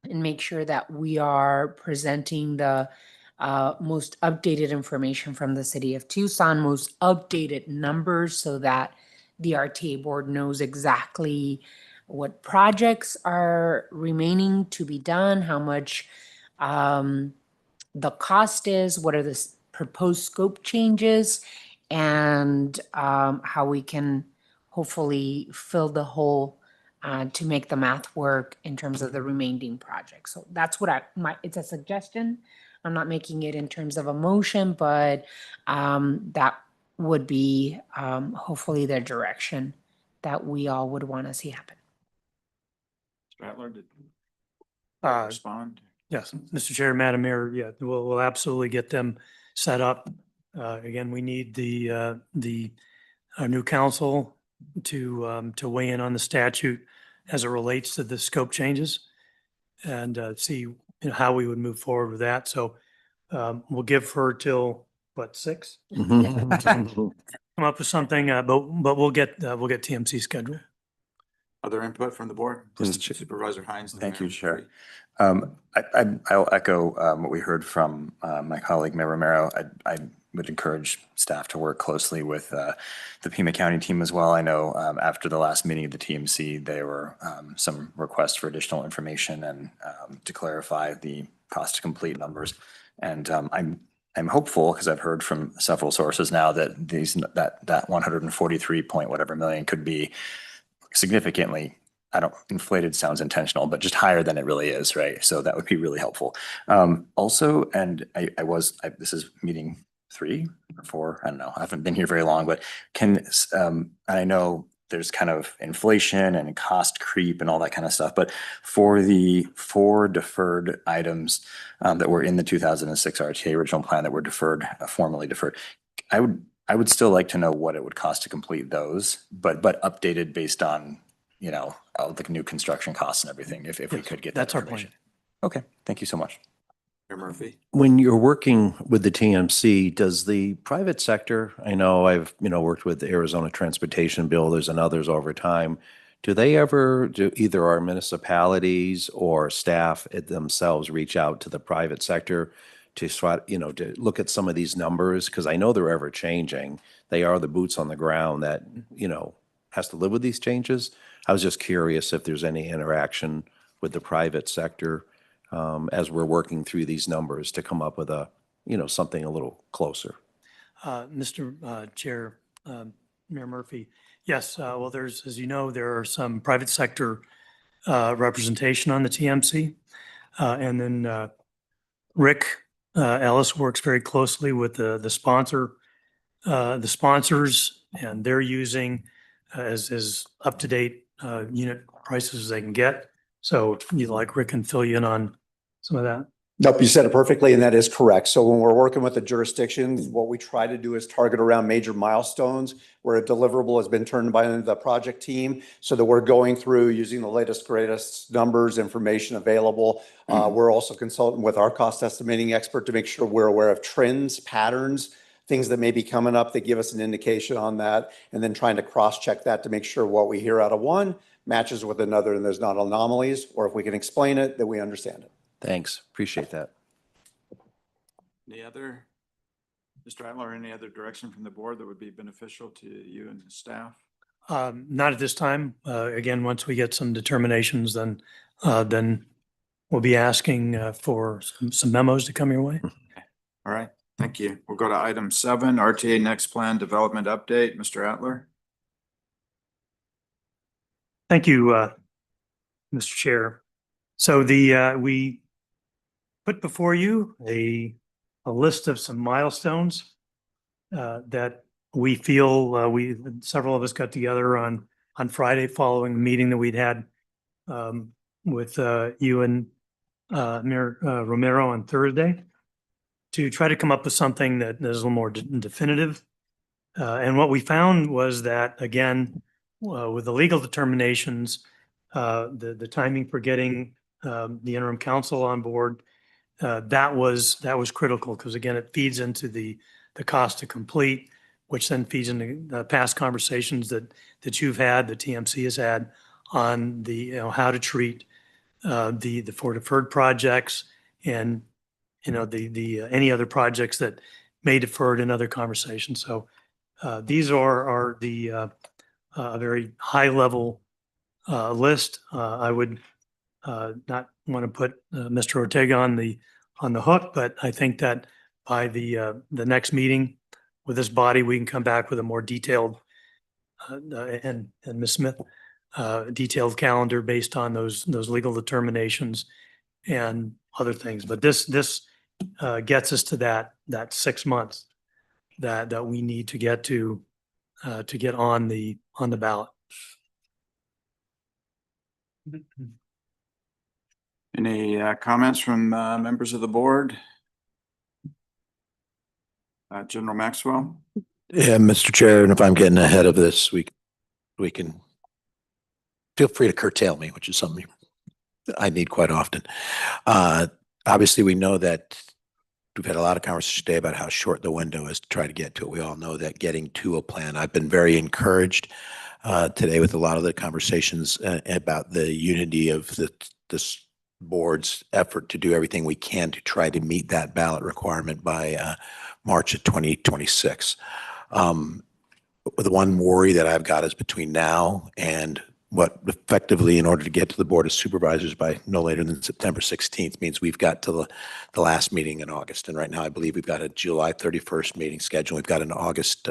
and make sure that we are presenting the most updated information from the city of Tucson, most updated numbers, so that the RTA board knows exactly what projects are remaining to be done, how much the cost is, what are the proposed scope changes, and how we can hopefully fill the hole to make the math work in terms of the remaining projects. So that's what it's a suggestion. I'm not making it in terms of a motion, but that would be hopefully the direction that we all would want to see happen. Mr. Adler, did you Uh, respond? Yes, Mr. Chair, Madam Mayor, yeah, we'll absolutely get them set up. Again, we need our new council to weigh in on the statute as it relates to the scope changes and see how we would move forward with that. So we'll give her till what, 6? Come up with something, but we'll get TMC scheduled. Other input from the board? Mr. Chair. Supervisor Hines. then Thank you, Mayor Chair. Murphy. I'll echo what we heard from my colleague, Mayor Romero. I would encourage staff to work closely with the Pima County team as well. I know after the last meeting of the TMC, there were some requests for additional information and to clarify the cost to complete numbers. And I'm hopeful, because I've heard from several sources now, that that 143 point whatever million could be significantly, inflated sounds intentional, but just higher than it really is, right? So that would be really helpful. Also, and this is meeting 3 or 4, I don't know, I haven't been here very long, but I know there's kind of inflation and cost creep and all that kind of stuff, but for the 4 deferred items that were in the 2006 RTA original plan that were deferred, formally deferred, I would still like to know what it would cost to complete those, but updated based on, all the new construction costs and everything, if we could get that That's our information. plan. Okay, thank you so much. Mayor Murphy. When you're working with the TMC, does the private sector, I know I've, worked with the Arizona Transportation Builders and others over time, do either our municipalities or staff themselves reach out to the private sector to try, to look at some of these numbers, because I know they're ever changing. They are the boots on the ground that, has to live with these changes. I was just curious if there's any interaction with the private sector as we're working through these numbers to come up with something a little closer. Mr. Chair, Mayor Murphy, yes, well, as you know, there are some private sector representation on the TMC. And then Rick Ellis works very closely with the sponsors, and they're using as up-to-date unit prices as they can get. So Rick can fill you in on some of that. Nope, you said it perfectly, and that is correct. So when we're working with the jurisdictions, what we try to do is target around major milestones where a deliverable has been turned by the project team, so that we're going through using the latest, greatest numbers, information available. We're also consulting with our cost estimating expert to make sure we're aware of trends, patterns, things that may be coming up that give us an indication on that, and then trying to cross-check that to make sure what we hear out of one matches with another and there's not anomalies, or if we can explain it, that we understand it. Thanks. Appreciate that. Any other, Mr. Adler, any other direction from the board that would be beneficial to you and the staff? Not at this time. Again, once we get some determinations, then we'll be asking for some memos to come your way. Okay. All right. Thank you. We'll go to item 7, RTA Next Plan Development Update. Mr. Adler. Thank you, Mr. Chair. So we put before you a list of some milestones that we feel several of us got together on Friday following the meeting that we'd had with you and Mayor Romero on Thursday to try to come up with something that is a little more definitive. And what we found was that, again, with the legal determinations, the timing for getting the interim counsel on board, that was critical, because again, it feeds into the cost to complete, which then feeds into the past conversations that you've had, the TMC has had on the, how to treat the for deferred projects and, the any other projects that may deferred in other conversations. So these are the very high level list. I would not want to put Mr. Ortega on the hook, but I think that by the next meeting with this body, we can come back with a more detailed and Ms. Smith, detailed calendar based on those legal determinations and other things. But this gets us to that 6 months that we need to get to get on the ballot. Any comments from members of the board? General Maxwell? Yeah, Mr. Chair, and if I'm getting ahead of this, we can feel free to curtail me, which is something I need quite often. Obviously, we know that we've had a lot of conversation today about how short the window is to try to get to it. We all know that getting to a plan. I've been very encouraged today with a lot of the conversations about the unity of this board's effort to do everything we can to try to meet that ballot requirement by March of 2026. The one worry that I've got is between now and what effectively, in order to get to the Board of Supervisors by no later than September 16th, means we've got to the last meeting in August. And right now, I believe we've got a July 31st meeting scheduled. We've got an August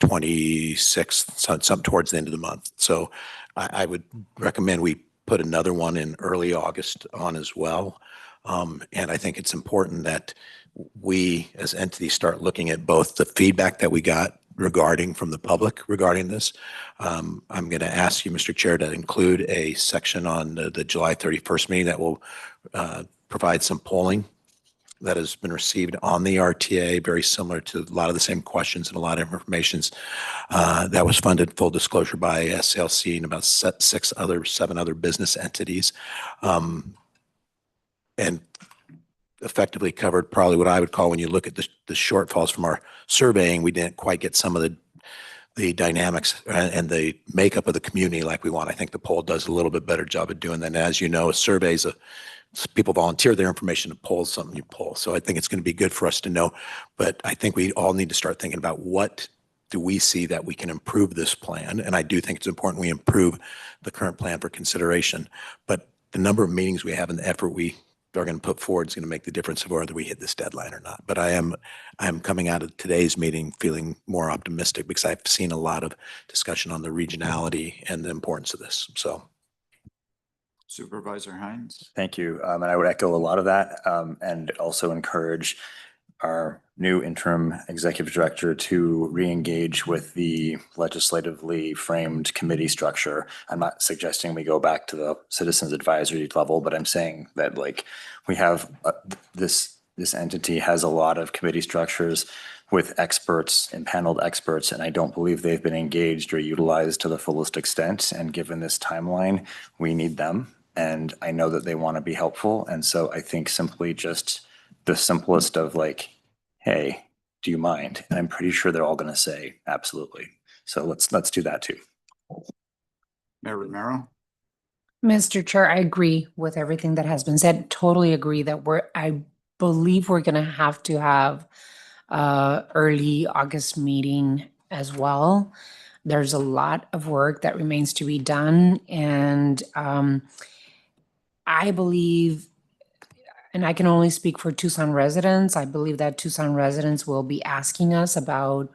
26th, some towards the end of the month. So I would recommend we put another one in early August on as well. And I think it's important that we as entities start looking at both the feedback that we got from the public regarding this. I'm going to ask you, Mr. Chair, to include a section on the July 31st meeting that will provide some polling that has been received on the RTA, very similar to a lot of the same questions and a lot of information that was funded, full disclosure, by SLC and about 7 other business entities. And effectively covered probably what I would call, when you look at the shortfalls from our surveying, we didn't quite get some of the dynamics and the makeup of the community like we want. I think the poll does a little bit better job of doing that. And as you know, a survey is a people volunteer their information to pull something, you pull. So I think it's going to be good for us to know. But I think we all need to start thinking about what do we see that we can improve this plan? And I do think it's important we improve the current plan for consideration. But the number of meetings we have and the effort we are going to put forward is going to make the difference of whether we hit this deadline or not. But I am coming out of today's meeting feeling more optimistic because I've seen a lot of discussion on the regionality and the importance of this. So. Supervisor Hines. Thank you. And I would echo a lot of that, and also encourage our new interim executive director to re-engage with the legislatively framed committee structure. I'm not suggesting we go back to the citizens advisory level, but I'm saying that like we have this entity has a lot of committee structures with experts, impaneled experts, and I don't believe they've been engaged or utilized to the fullest extent. And given this timeline, we need them. And I know that they want to be helpful. And so I think simply just the simplest of like, hey, do you mind? And I'm pretty sure they're all going to say absolutely. So let's do that too. Mayor Romero. Mr. Chair, I agree with everything that has been said. Totally agree that I believe we're going to have early August meeting as well. There's a lot of work that remains to be done. And I believe, and I can only speak for Tucson residents, I believe that Tucson residents will be asking us about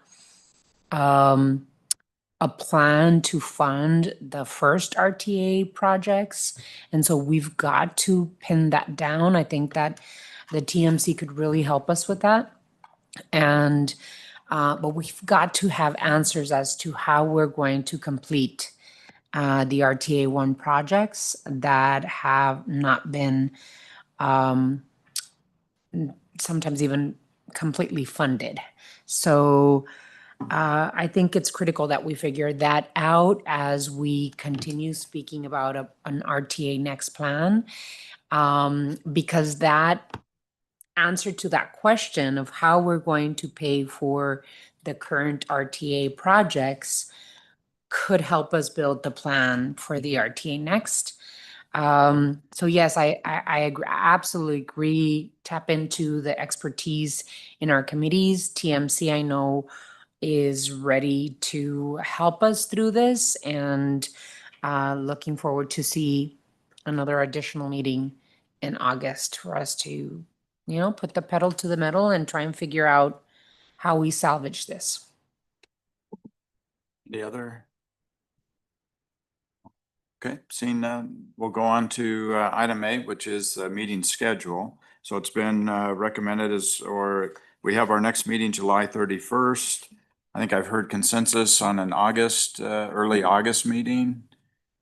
a plan to fund the first RTA projects. And so we've got to pin that down. I think that the TMC could really help us with that. And, but we've got to have answers as to how we're going to complete the RTA 1 projects that have not been sometimes even completely funded. So I think it's critical that we figure that out as we continue speaking about an RTA next plan, because that answer to that question of how we're going to pay for the current RTA projects could help us build the plan for the RTA next. So yes, I agree, I absolutely agree. Tap into the expertise in our committees. TMC, I know, is ready to help us through this, and looking forward to see another additional meeting in August for us to, put the pedal to the metal and try and figure out how we salvage this. The other? Okay, seeing none, we'll go on to item 8, which is the meeting schedule. So it's been recommended we have our next meeting July 31st. I think I've heard consensus on an early August meeting.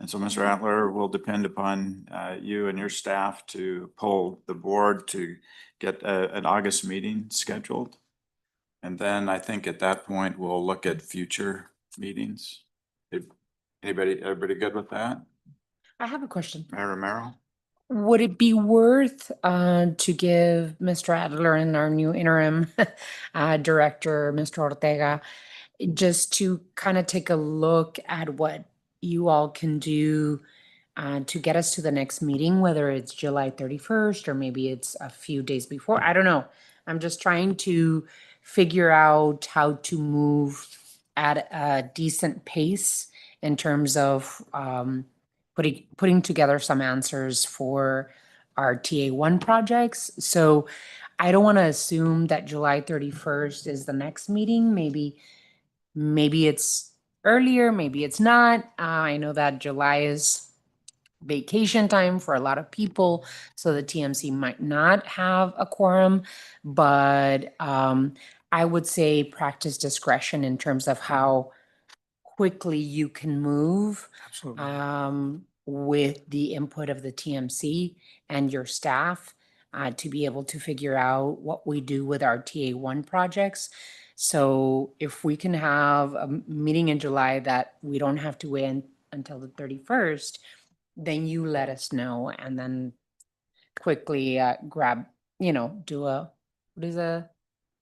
And so Mr. Adler, will depend upon you and your staff to poll the board to get an August meeting scheduled. And then I think at that point, we'll look at future meetings. Everybody good with that? I have a question. Mayor Romero? Would it be worth to give Mr. Adler and our new interim director, Mr. Ortega, just to kind of take a look at what you all can do to get us to the next meeting, whether it's July 31st or maybe it's a few days before? I don't know. I'm just trying to figure out how to move at a decent pace in terms of putting together some answers for our TA1 projects. So I don't want to assume that July 31st is the next meeting. Maybe it's earlier, maybe it's not. I know that July is vacation time for a lot of people, so the TMC might not have a quorum, but I would say practice discretion in terms of how quickly you can move with the input of the TMC and your staff to be able to figure out what we do with our TA1 projects. So if we can have a meeting in July that we don't have to wait until the 31st, then you let us know, and then quickly grab, do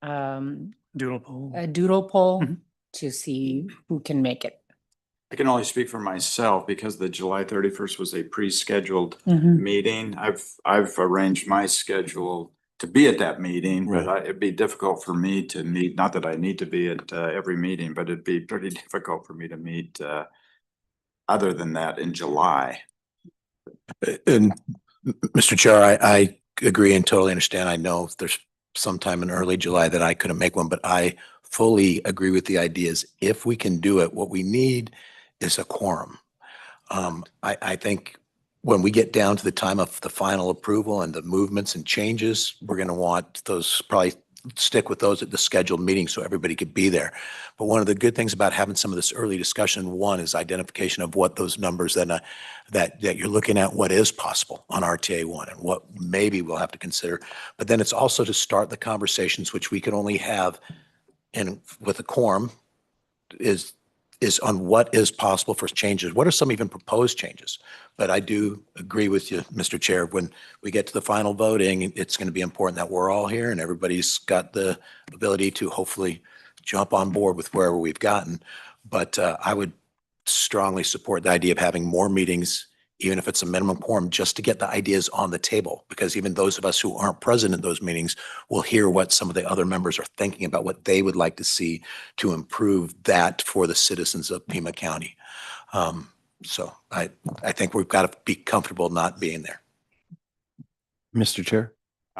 Doodle poll. a doodle poll to see who can make it. I can only speak for myself because the July 31st was a pre-scheduled Mhm. meeting. I've arranged my schedule to be at that meeting, but it'd be difficult for me to meet, not that I need to be at every meeting, but it'd be pretty difficult for me to meet other than that in July. And Mr. Chair, I agree and totally understand. I know there's sometime in early July that I couldn't make one, but I fully agree with the ideas. If we can do it, what we need is a quorum. I think when we get down to the time of the final approval and the movements and changes, we're going to want those, probably stick with those at the scheduled meeting so everybody could be there. But one of the good things about having some of this early discussion, one is identification of what those numbers that you're looking at, what is possible on RTA one and what maybe we'll have to consider. But then it's also to start the conversations, which we can only have with a quorum, is on what is possible for changes. What are some even proposed changes? But I do agree with you, Mr. Chair, when we get to the final voting, it's going to be important that we're all here and everybody's got the ability to hopefully jump on board with wherever we've gotten. But I would strongly support the idea of having more meetings, even if it's a minimum quorum, just to get the ideas on the table. Because even those of us who aren't present in those meetings will hear what some of the other members are thinking about, what they would like to see to improve that for the citizens of Pima County. So I think we've got to be comfortable not being there. Mr. Chair?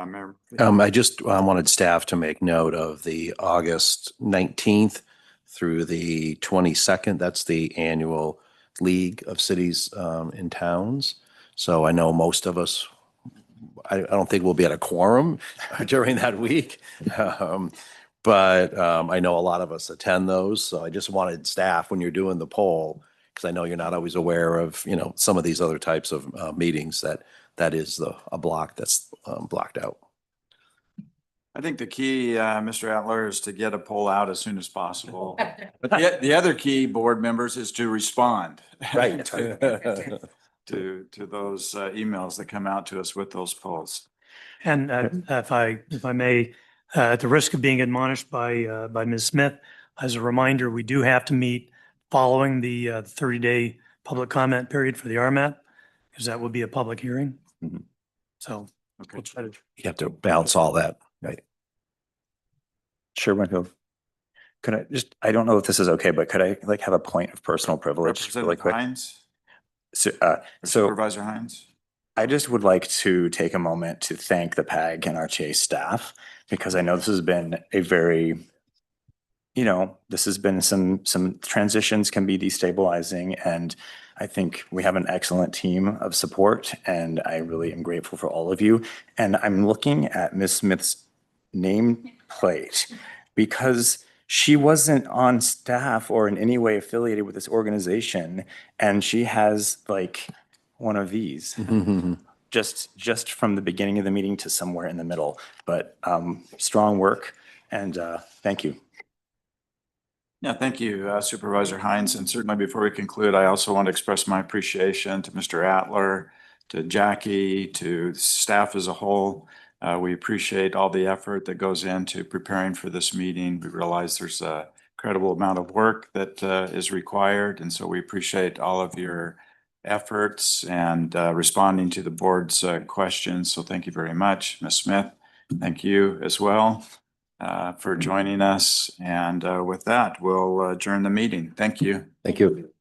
Mayor, I just wanted staff to make note of the August 19th through the 22nd. That's the annual League of Cities and Towns. So I know most of us, I don't think we'll be at a quorum during that week. But I know a lot of us attend those. So I just wanted staff, when you're doing the poll, because I know you're not always aware of, some of these other types of meetings, that is a block that's blocked out. I think the key, Mr. Atler, is to get a poll out as soon as possible. But the other key, board members, is to respond. Right. to those emails that come out to us with those polls. And if I may, at the risk of being admonished by Ms. Smith, as a reminder, we do have to meet following the 30-day public comment period for the RMAT, because that will be a public hearing. Mhm. So Okay. we'll try to. You have to balance all that, right? Chair Winfield, could I just, I don't know if this is okay, but could I have a point of personal privilege really Representative quick? Hines, So, Supervisor Hines. I just would like to take a moment to thank the PAG and RTA staff, because I know this has been a very, this has been some transitions can be destabilizing, and I think we have an excellent team of support, and I really am grateful for all of you. And I'm looking at Ms. Smith's nameplate because she wasn't on staff or in any way affiliated with this organization, and she has one of these. Just from the beginning of the meeting to somewhere in the middle, but strong work, and thank you. Yeah, thank you, Supervisor Hines. And certainly before we conclude, I also want to express my appreciation to Mr. Atler, to Jackie, to staff as a whole. We appreciate all the effort that goes into preparing for this meeting. We realize there's a incredible amount of work that is required. And so we appreciate all of your efforts and responding to the board's questions. So thank you very much. Ms. Smith, thank you as well for joining us. And with that, we'll adjourn the meeting. Thank you. Thank you.